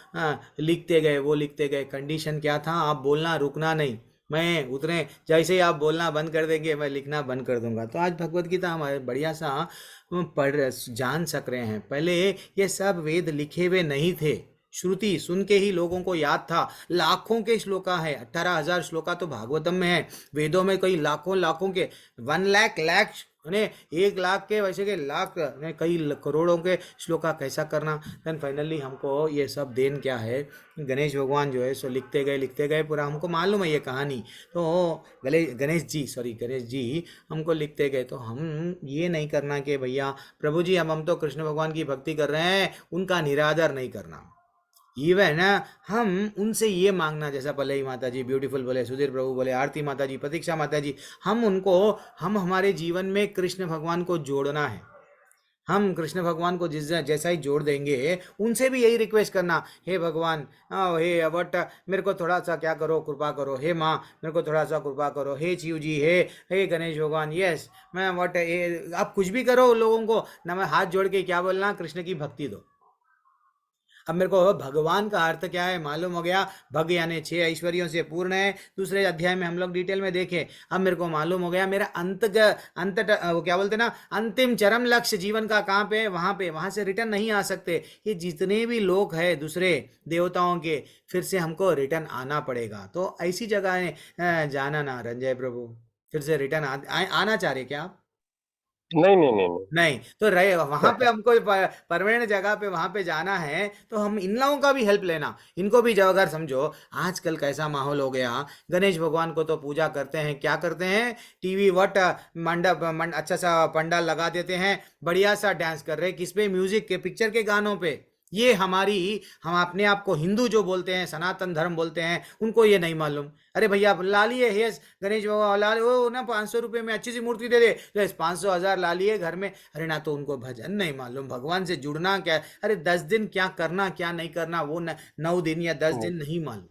लिखते गए, वो लिखते गए। कंडीशन क्या था, आप बोलना रुकना नहीं। मैं उतने जैसे ही आप बोलना बंद कर देंगे, मैं लिखना बंद कर दूंगा। तो आज भगवत गीता हमारे बढ़िया सा पढ़ जान सक रहे हैं। पहले ये सब वेद लिखे हुए नहीं थे, श्रुति सुन के ही लोगों को याद था। लाखों के श्लोका है, 18,000 श्लोका तो भागवतम में है। वेदों में कई लाखों लाखों के 1 लाख लाख ने 1 लाख के, वैसे के लाख ने, कई करोड़ों के श्लोका कैसा करना। देन फाइनली हमको ये सब देन क्या है, गणेश भगवान जो है सो लिखते गए पूरा हमको मालूम है ये कहानी। तो गणेश जी हमको लिखते गए। तो हम ये नहीं करना कि भैया प्रभु जी हम तो कृष्ण भगवान की भक्ति कर रहे हैं, उनका निरादर नहीं करना। इवन हम उनसे ये मांगना, जैसा पल्लवी माता जी ब्यूटीफुल बोले, सुधीर प्रभु बोले, आरती माता जी, प्रतीक्षा माता जी, हम हमारे जीवन में कृष्ण भगवान को जोड़ना है। हम कृष्ण भगवान को जैसा ही जोड़ देंगे, उनसे भी यही रिक्वेस्ट करना, हे भगवान, हे वट, मेरे को थोड़ा सा क्या करो, कृपा करो। हे माँ, मेरे को थोड़ा सा कृपा करो। हे शिव जी, हे गणेश भगवान, यस मैं वट, आप कुछ भी करो लोगों को ना, मैं हाथ जोड़ के क्या बोलना, कृष्ण की भक्ति दो। अब मेरे को भगवान का अर्थ क्या है मालूम हो गया। भग यानी 6 ऐश्वर्यों से पूर्ण है, दूसरे अध्याय में हम लोग डिटेल में देखें। अब मेरे को मालूम हो गया मेरा वो क्या बोलते ना, अंतिम चरम लक्ष्य जीवन का कहाँ पे है, वहां से रिटर्न नहीं आ सकते। ये जितने भी लोग हैं दूसरे देवताओं के, फिर से हमको रिटर्न आना पड़ेगा। तो ऐसी जगह जाना ना रंजय प्रभु, फिर से रिटर्न आना चाह रहे क्या आप? नहीं नहीं नहीं नहीं। नहीं तो रहे वहां पे हमको परमानेंट जगह पे वहां पे जाना है, तो हम इन लोगों का भी हेल्प लेना। इनको भी जब अगर समझो, आजकल कैसा माहौल हो गया, गणेश भगवान को तो पूजा करते हैं, क्या करते हैं, टीवी वट मंडप अच्छा सा पंडाल लगा देते हैं, बढ़िया सा डांस कर रहे हैं, किस पे, म्यूजिक के, पिक्चर के गानों पे। ये हम अपने आप को हिंदू जो बोलते हैं, सनातन धर्म बोलते हैं, उनको ये नहीं मालूम। अरे भैया ला लिए, यस गणेश भगवान ला वो ना 500 रुपये में अच्छी सी मूर्ति दे दे, यस 500 1000 ला लिए घर में। अरे ना, तो उनको भजन नहीं मालूम, भगवान से जुड़ना क्या। अरे 10 दिन क्या करना क्या नहीं करना, वो 9 दिन या 10 दिन नहीं मालूम।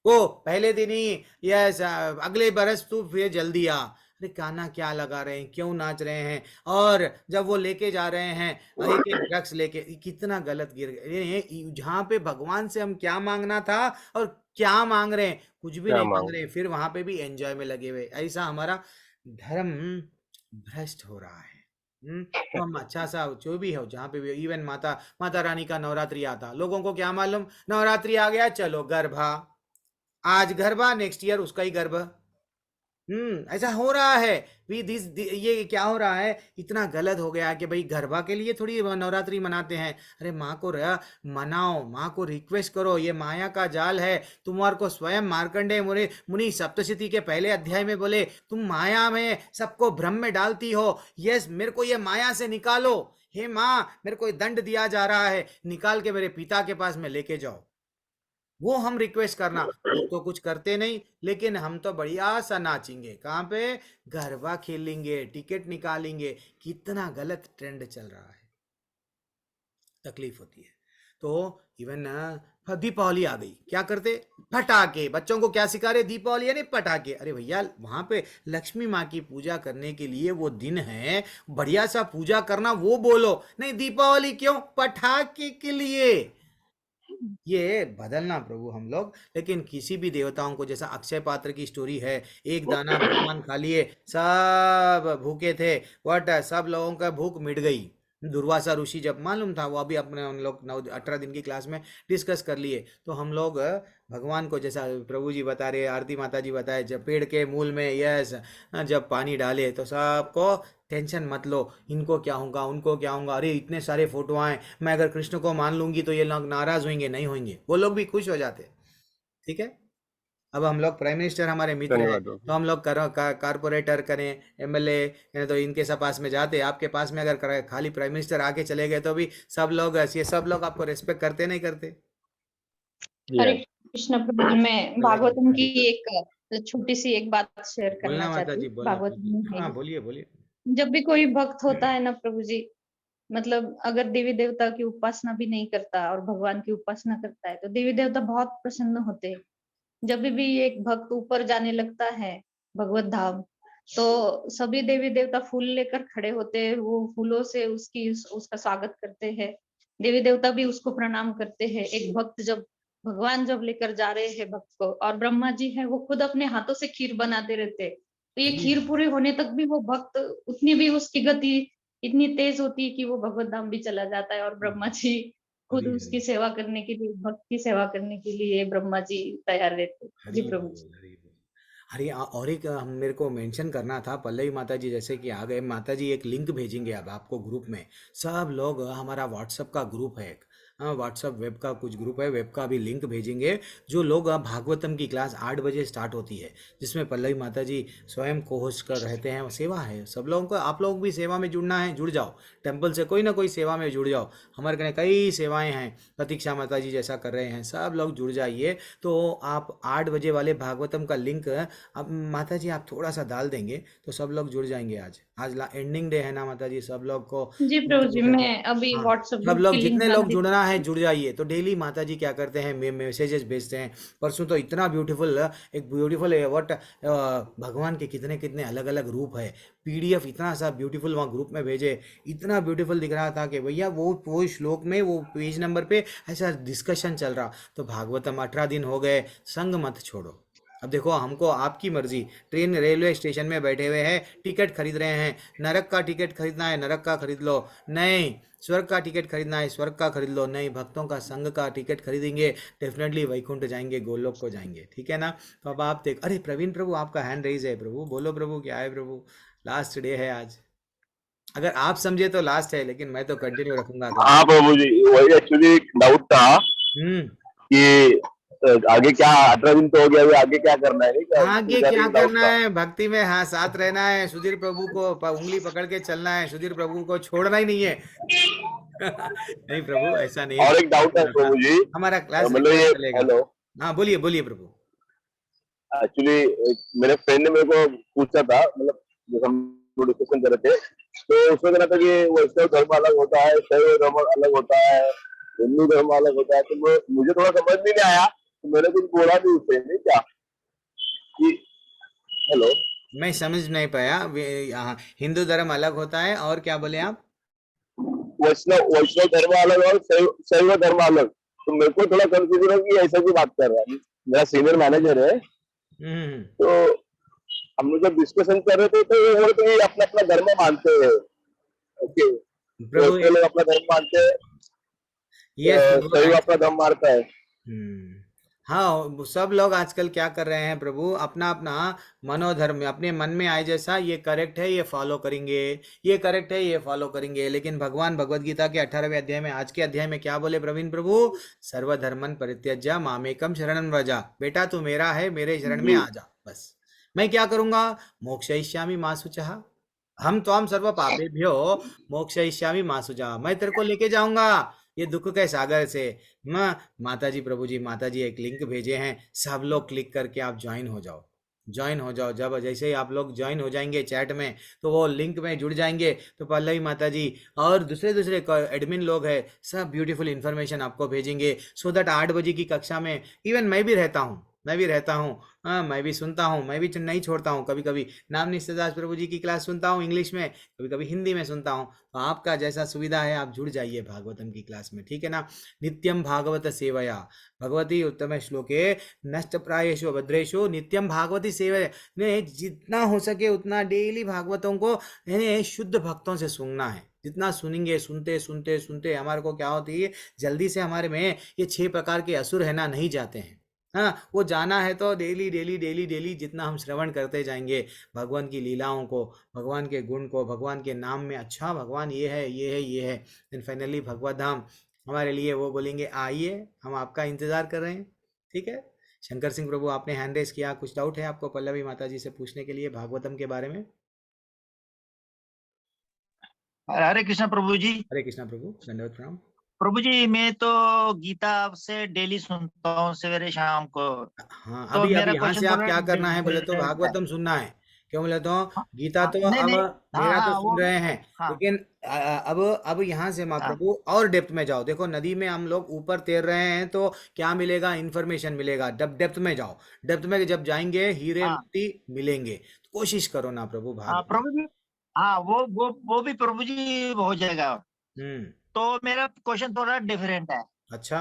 वो पहले दिन ही यस अगले बरस तू फिर जल्दी आ। अरे गाना क्या लगा रहे हैं, क्यों नाच रहे हैं, और जब वो लेके जा रहे हैं एक एक ड्रग्स लेके, कितना गलत गिर गए। जहाँ पे भगवान से हम क्या मांगना था और क्या मांग रहे हैं, कुछ भी क्या नहीं मांग मांग रहे हैं, फिर वहां पे भी एंजॉय में लगे हुए। ऐसा हमारा धर्म भ्रष्ट हो रहा है। तो हम अच्छा सा जो भी हो, जहाँ पे भी, इवन माता रानी का नवरात्रि आता, लोगों को क्या मालूम, नवरात्रि आ गया चलो गरबा, आज गरबा नेक्स्ट ईयर उसका ही गरबा। ऐसा हो रहा है। ये क्या हो रहा है, इतना गलत हो गया कि भाई गरबा के लिए थोड़ी नवरात्रि मनाते हैं। अरे माँ को मनाओ, माँ को रिक्वेस्ट करो, ये माया का जाल है। तुम्हारे को स्वयं मार्कंडेय मुनि मुनि सप्तशती के पहले अध्याय में बोले, तुम माया में सबको भ्रम में डालती हो, यस मेरे को ये माया से निकालो। हे माँ, मेरे को दंड दिया जा रहा है, निकाल के मेरे पिता के पास में लेके जाओ। वो हम रिक्वेस्ट करना, वो तो कुछ करते नहीं, लेकिन हम तो बढ़िया सा नाचेंगे। कहाँ पे? गरबा खेलेंगे, टिकट निकालेंगे। कितना गलत ट्रेंड चल रहा है, तकलीफ होती है। तो इवन दीपावली आ गई, क्या करते? पटाखे। बच्चों को क्या सिखा रहे? दीपावली यानी पटाखे। अरे भैया, वहां पे लक्ष्मी माँ की पूजा करने के लिए वो दिन है, बढ़िया सा पूजा करना, वो बोलो। नहीं, दीपावली क्यों? पटाखे के लिए। ये बदलना प्रभु हम लोग। लेकिन किसी भी देवताओं को, जैसा अक्षय पात्र की स्टोरी है, एक दाना भगवान खा लिए, सब भूखे थे, बट सब लोगों का भूख मिट गई। दुर्वासा ऋषि जब मालूम था, वो अभी अपने हम लोग 18 दिन की क्लास में डिस्कस कर लिए। तो हम लोग भगवान को, जैसा प्रभु जी बता रहे, आरती माता जी बताए, जब पेड़ के मूल में यस जब पानी डाले तो सबको टेंशन मत लो, इनको क्या होगा, उनको क्या होगा, अरे इतने सारे फोटो आए, मैं अगर कृष्ण को मान लूंगी तो ये लोग नाराज होंगे, नहीं होंगे, वो लोग भी खुश हो जाते। ठीक है। अब हम लोग प्राइम मिनिस्टर हमारे मित्र हैं, तो हम लोग कारपोरेटर करें, एमएलए, तो इनके सब पास में जाते। आपके पास में अगर खाली प्राइम मिनिस्टर आके चले गए तो भी सब लोग, ये सब लोग आपको रेस्पेक्ट करते नहीं करते? हरे कृष्ण प्रभु जी, मैं भागवतम की एक छोटी सी एक बात शेयर करना बोलना माता चाहती जी, हूँ। बोलना। भागवतम में है हाँ, ये। बोलिए बोलिए। जब भी कोई भक्त होता है ना प्रभु जी, मतलब अगर देवी देवता की उपासना भी नहीं करता और भगवान की उपासना करता है, तो देवी देवता बहुत प्रसन्न होते हैं। जब भी एक भक्त ऊपर जाने लगता है भगवत धाम, तो सभी देवी देवता फूल लेकर खड़े होते हैं, वो फूलों से उसका स्वागत करते हैं। देवी देवता भी उसको प्रणाम करते हैं। एक भक्त जब भगवान जब लेकर जा रहे हैं भक्त को, और ब्रह्मा जी है वो खुद अपने हाथों से खीर बनाते रहते हैं, तो ये खीर पूरी होने तक भी वो भक्त, उतनी भी उसकी गति इतनी तेज होती है कि वो भगवत धाम भी चला जाता है। और ब्रह्मा जी खुद उसकी सेवा करने के लिए, भक्त की सेवा करने के लिए ब्रह्मा जी तैयार रहते। जी प्रभु जी। अरे और एक मेरे को मेंशन करना था, पल्लवी माता जी जैसे कि आ गए, माता जी एक लिंक भेजेंगे अब आपको ग्रुप में। सब लोग, हमारा व्हाट्सअप का ग्रुप है एक, व्हाट्सअप वेब का कुछ ग्रुप है, वेब का भी लिंक भेजेंगे। जो लोग भागवतम की क्लास 8 बजे स्टार्ट होती है, जिसमें पल्लवी माता जी स्वयं को होस्ट कर रहते हैं, सेवा है सब लोगों को। आप लोग भी सेवा में जुड़ना है, जुड़ जाओ। टेम्पल से कोई ना कोई सेवा में जुड़ जाओ। हमारे कने कई सेवाएं हैं, प्रतीक्षा माता जी जैसा कर रहे हैं, सब लोग जुड़ जाइए। तो आप 8 बजे वाले भागवतम का लिंक अब माता जी आप थोड़ा सा डाल देंगे तो सब लोग जुड़ जाएंगे। आज एंडिंग डे है ना माता जी, सब लोग को जी प्रभु जी, मैं अभी हाँ, व्हाट्सएप सब ग्रुप लोग की लिंक जितने डाल लोग दी। जुड़ना है जुड़ जाइए। तो डेली माता जी क्या करते हैं, मैसेजेस भेजते हैं। परसों तो इतना ब्यूटीफुल, एक ब्यूटीफुल व्हाट, भगवान के कितने कितने अलग अलग रूप है, पीडीएफ इतना सा ब्यूटीफुल वहाँ ग्रुप में भेजे। इतना ब्यूटीफुल दिख रहा था कि भैया वो श्लोक में, वो पेज नंबर पे ऐसा डिस्कशन चल रहा। तो भागवतम 18 दिन हो गए, संग मत छोड़ो। अब देखो, हमको आपकी मर्जी, ट्रेन रेलवे स्टेशन में बैठे हुए हैं, टिकट खरीद रहे हैं, नरक का टिकट खरीदना है नरक का खरीद लो, नहीं स्वर्ग का टिकट खरीदना है स्वर्ग का खरीद लो, नहीं भक्तों का संघ का टिकट खरीदेंगे, डेफिनेटली वैकुंठ जाएंगे, गोलोक को जाएंगे। ठीक है ना? तो अब आप देख, अरे प्रवीण प्रभु आपका हैंड रेज है प्रभु, बोलो प्रभु क्या है प्रभु? लास्ट डे है आज, अगर आप समझे तो लास्ट है, लेकिन मैं तो कंटिन्यू रखूंगा। हाँ प्रभु जी, वही एक्चुअली एक डाउट था कि आगे क्या, 18 दिन तो हो गया, अभी आगे क्या करना है? क्या आगे क्या करना है? भक्ति में हाँ साथ रहना है, सुधीर प्रभु को उंगली पकड़ के चलना है, सुधीर प्रभु को छोड़ना ही नहीं है। नहीं प्रभु, ऐसा नहीं है। और एक डाउट है प्रभु जी, हमारा क्लास मतलब ये, चलेगा। हेलो, हाँ बोलिए बोलिए प्रभु। एक्चुअली मेरे फ्रेंड ने मेरे को पूछा था, मतलब जब हम डिस्कशन कर रहे थे, तो उसमें कहना था कि वैष्णव धर्म अलग होता है, शैव धर्म अलग होता है, हिंदू धर्म अलग होता है। तो मुझे थोड़ा समझ नहीं आया, तो मैंने कुछ बोला भी उससे, नहीं क्या कि, हेलो, मैं समझ नहीं पाया। यहाँ हिंदू धर्म अलग होता है और क्या बोले आप? वैष्णव धर्म अलग और शैव धर्म अलग। तो मेरे को थोड़ा कंफ्यूजन है कि ऐसा की बात कर रहा है। मेरा सीनियर मैनेजर है, तो हम लोग जब डिस्कशन कर रहे थे तो वो बोलते हैं अपना अपना धर्म मानते हैं। ओके, तो लोग अपना धर्म मानते हैं, शैव अपना धर्म मानता है। हाँ, सब लोग आजकल क्या कर रहे हैं प्रभु, अपना अपना मनोधर्म में, अपने मन में आए जैसा, ये करेक्ट है ये फॉलो करेंगे, ये करेक्ट है ये फॉलो करेंगे। लेकिन भगवान भगवत गीता के 18वें अध्याय में, आज के अध्याय में क्या बोले प्रवीण प्रभु? सर्वधर्मन परित्यज्य मामेकम शरणं व्रज। बेटा तू मेरा है, मेरे शरण में जी आ जा बस। मैं क्या करूंगा? मोक्षयिष्यामि मा शुचः, हम तो हम सर्व पापेभ्यो मोक्षयिष्यामि मा शुचः। मैं तेरे को लेके जाऊंगा ये दुख के सागर से। माता जी, प्रभु जी, माता जी एक लिंक भेजे हैं, सब लोग क्लिक करके आप ज्वाइन हो जाओ, ज्वाइन हो जाओ। जब जैसे ही आप लोग ज्वाइन हो जाएंगे चैट में, तो वो लिंक में जुड़ जाएंगे, तो पल्लवी माता जी और दूसरे दूसरे एडमिन लोग हैं, सब ब्यूटीफुल इन्फॉर्मेशन आपको भेजेंगे, सो दैट 8 बजे की कक्षा में इवन मैं भी रहता हूँ, हाँ मैं भी सुनता हूँ, मैं भी नहीं छोड़ता हूँ। कभी कभी नाम निश्चितदास प्रभु जी की क्लास सुनता हूँ इंग्लिश में, कभी कभी हिंदी में सुनता हूँ। तो आपका जैसा सुविधा है आप जुड़ जाइए भागवतम की क्लास में, ठीक है ना। नित्यम भागवत सेवया भगवती उत्तम श्लोके नष्ट प्रायेषु भद्रेषु नित्यम भागवती सेवया। ने जितना हो सके उतना डेली भागवतों को यानी शुद्ध भक्तों से सुनना है। जितना सुनेंगे, सुनते सुनते सुनते हमारे को क्या होती है, जल्दी से हमारे में ये 6 प्रकार के असुर है ना, नहीं जाते हैं। हाँ, वो जाना है तो डेली डेली डेली डेली जितना हम श्रवण करते जाएंगे भगवान की लीलाओं को, भगवान के गुण को, भगवान के नाम में, अच्छा भगवान ये है ये है ये है, देन फाइनली भगवत धाम हमारे लिए वो बोलेंगे आइए, हम आपका इंतजार कर रहे हैं। ठीक है। शंकर सिंह प्रभु, आपने हैंड रेस किया, कुछ डाउट है आपको पल्लवी माता जी से पूछने के लिए भागवतम के बारे में? हरे कृष्णा प्रभु जी। हरे कृष्णा प्रभु, दंडवत प्रणाम। प्रभु जी मैं तो गीता से डेली सुनता हूँ सवेरे शाम को। हाँ, तो अभी मेरा यहाँ से क्वेश्चन आप थोड़ा क्या करना है बोले तो different है। भागवतम सुनना है। क्यों बोले तो हाँ, गीता हाँ, तो नहीं अब नहीं, हाँ मेरा तो हाँ सुन वो, रहे हैं, हाँ लेकिन अब यहाँ से हाँ महाप्रभु और डेप्थ में जाओ। देखो नदी में हम लोग ऊपर तैर रहे हैं तो क्या मिलेगा, इन्फॉर्मेशन मिलेगा। डेप्थ में जाओ, डेप्थ में जब जाएंगे हीरे हाँ मोती मिलेंगे। तो कोशिश करो ना प्रभु हाँ भागवत। प्रभु जी, हाँ वो भी प्रभु जी हो जाएगा। हम्म। तो मेरा क्वेश्चन थोड़ा डिफरेंट है, अच्छा,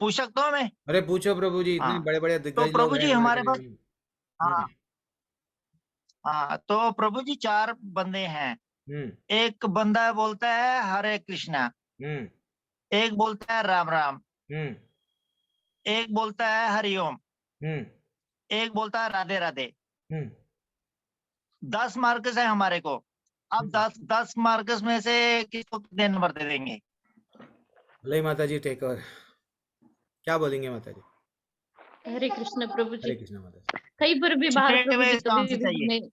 पूछ सकता हूँ मैं? अरे पूछो प्रभु जी, इतने हाँ बड़े बड़े तो दिग्गज लोग प्रभु हैं जी हमारे हमारे पास, करीब में। हाँ हाँ तो प्रभु जी 4 बंदे हैं। हम्म एक बंदा बोलता है हरे कृष्णा, हम्म एक बोलता है राम राम, हम्म एक बोलता है हरिओम, हम्म एक बोलता है राधे राधे। हम्म 10 मार्क्स है हमारे को। अब हम्म। 10 मार्क्स में से किसको कितने नंबर दे देंगे? भले माता जी टेक ओवर, क्या बोलेंगे माता जी? हरे कृष्ण प्रभु जी। हरे कृष्णा माता जी। कहीं पर भी बाहर स्ट्रेट प्रभु अवे जी इसका कभी आंसर भी चाहिए। हमें,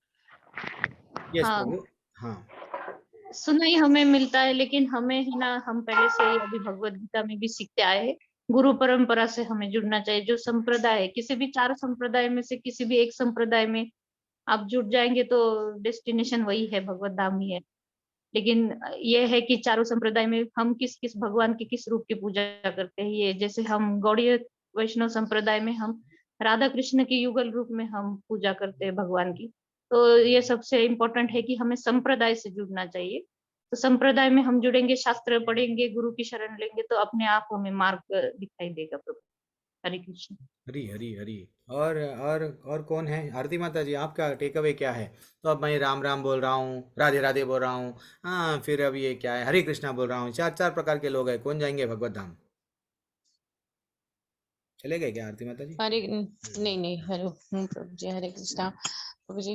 यस हाँ प्रभु। हाँ सुनाई हमें मिलता है, लेकिन हमें है ना, हम पहले से ही अभी भगवत गीता में भी सीखते आए हैं, गुरु परंपरा से हमें जुड़ना चाहिए। जो संप्रदाय है, किसी भी 4 संप्रदाय में से किसी भी एक संप्रदाय में आप जुड़ जाएंगे तो डेस्टिनेशन वही है, भगवत धाम ही है। लेकिन ये है कि चारों संप्रदाय में हम किस किस भगवान के किस रूप की पूजा करते हैं। ये जैसे हम गौड़ीय वैष्णव संप्रदाय में हम राधा कृष्ण के युगल रूप में हम पूजा करते हैं भगवान की। तो ये सबसे इम्पोर्टेंट है कि हमें संप्रदाय से जुड़ना चाहिए। तो संप्रदाय में हम जुड़ेंगे, शास्त्र पढ़ेंगे, गुरु की शरण लेंगे, तो अपने आप हमें मार्ग दिखाई देगा प्रभु। हरे कृष्ण। हरी हरी हरी। और कौन है? आरती माता जी, आपका टेक अवे क्या है? तो अब मैं राम राम बोल रहा हूँ, राधे राधे बोल रहा हूँ, हाँ फिर अब ये क्या है, हरे कृष्णा बोल रहा हूँ, 4 प्रकार के लोग हैं, कौन जाएंगे भगवत धाम? चले गए क्या आरती माता जी? नहीं नहीं, हरे प्रभु जी, हरे कृष्णा प्रभु जी।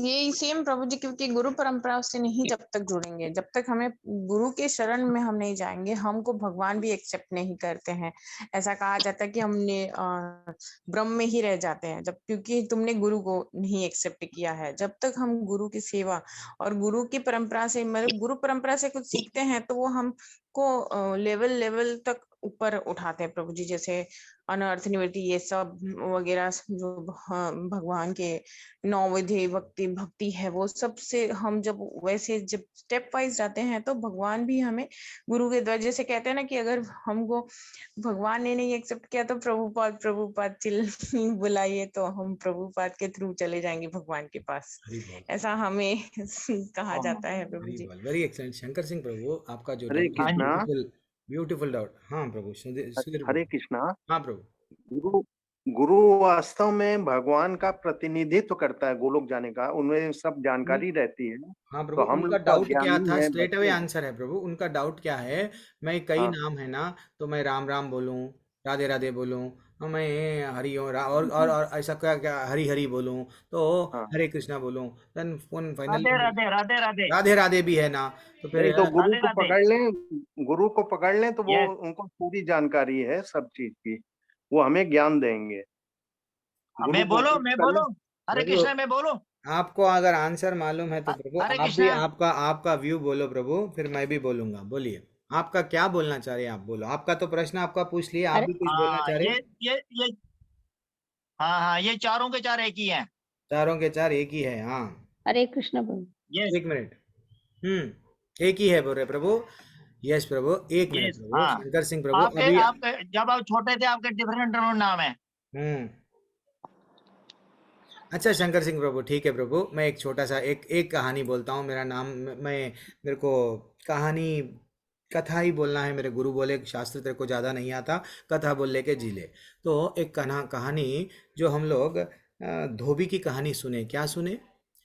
ये सेम प्रभु जी, क्योंकि गुरु परंपरा से नहीं जब तक जुड़ेंगे, जब तक हमें गुरु के शरण में हम नहीं जाएंगे, हमको भगवान भी एक्सेप्ट नहीं करते हैं। ऐसा कहा जाता है कि हमने ब्रह्म में ही रह जाते हैं, जब क्योंकि तुमने गुरु को नहीं एक्सेप्ट किया है। जब तक हम गुरु की सेवा और गुरु की परंपरा से, मतलब गुरु परंपरा से कुछ सीखते हैं, तो वो हमको लेवल तक ऊपर उठाते हैं प्रभु जी। जैसे अनर्थ निवृत्ति, ये सब वगैरह जो भगवान के 9 विधि भक्ति है, वो सब से हम जब वैसे जब स्टेप वाइज जाते हैं, तो भगवान भी हमें गुरु के द्वारा, जैसे कहते हैं ना कि अगर हमको भगवान ने नहीं एक्सेप्ट किया तो प्रभुपाद बुलाइए, तो हम प्रभुपाद के थ्रू चले जाएंगे भगवान के पास। हरी बोल, ऐसा हमें कहा जाता है प्रभु हरी जी। बोल, वेरी एक्सलेंट। शंकर सिंह प्रभु, आपका जो हरे डाउट है, हाँ जी। कृष्णा। Beautiful beautiful doubt. हाँ प्रभु, सुधीर हरे प्रभु। कृष्णा। हाँ प्रभु। गुरु गुरु वास्तव में भगवान का प्रतिनिधित्व करता है, गोलोक जाने का, उनमें सब जानकारी रहती है। हाँ तो प्रभु, हम उनका लोग तो डाउट क्या अज्ञानी था, हैं, स्ट्रेट अवे बच्चे हैं। आंसर है प्रभु। उनका डाउट क्या है, मैं कई हाँ नाम है ना, तो मैं राम राम बोलूं, राधे राधे बोलूं, मैं हरि और ऐसा क्या क्या हरि हरि बोलूं तो हाँ हरे कृष्णा बोलूं, देन राधे फाइनली राधे राधे राधे राधे राधे भी है ना, तो फिर नहीं तो गुरु राधे को राधे। पकड़ लें, गुरु को पकड़ लें तो वो यस उनको पूरी जानकारी है सब चीज की, वो हमें ज्ञान देंगे। गुरु मैं को बोलो approach मैं कर लें। बोलो हरे प्रभु कृष्णा मैं बोलो। आपको अगर आंसर मालूम है तो प्रभु हरे आप भी कृष्णा। आपका आपका व्यू बोलो प्रभु, फिर मैं भी बोलूंगा। बोलिए आपका क्या बोलना चाह रहे हैं, आप बोलो। आपका तो प्रश्न आपका पूछ लिया, आप अरे भी कुछ बोलना हाँ चाह रहे हैं? ये हाँ हाँ ये चारों के चार एक ही हैं। चारों के चार एक ही है, हाँ। हरे कृष्ण बोल। यस एक मिनट, एक ही है बोल रहे प्रभु। यस प्रभु, एक मिनट यस प्रभु, हाँ। शंकर सिंह प्रभु आपके अभी। आपके जब आप छोटे थे आपके डिफरेंट नाम है। हम्म अच्छा शंकर सिंह प्रभु, ठीक है प्रभु, मैं एक छोटा सा एक एक कहानी बोलता हूँ। मेरा नाम मैं मेरे को कहानी कथा ही बोलना है। मेरे गुरु बोले शास्त्र तेरे को ज़्यादा नहीं आता, कथा बोल ले के जी ले। तो एक कहानी जो हम लोग धोबी की कहानी सुने, क्या सुने?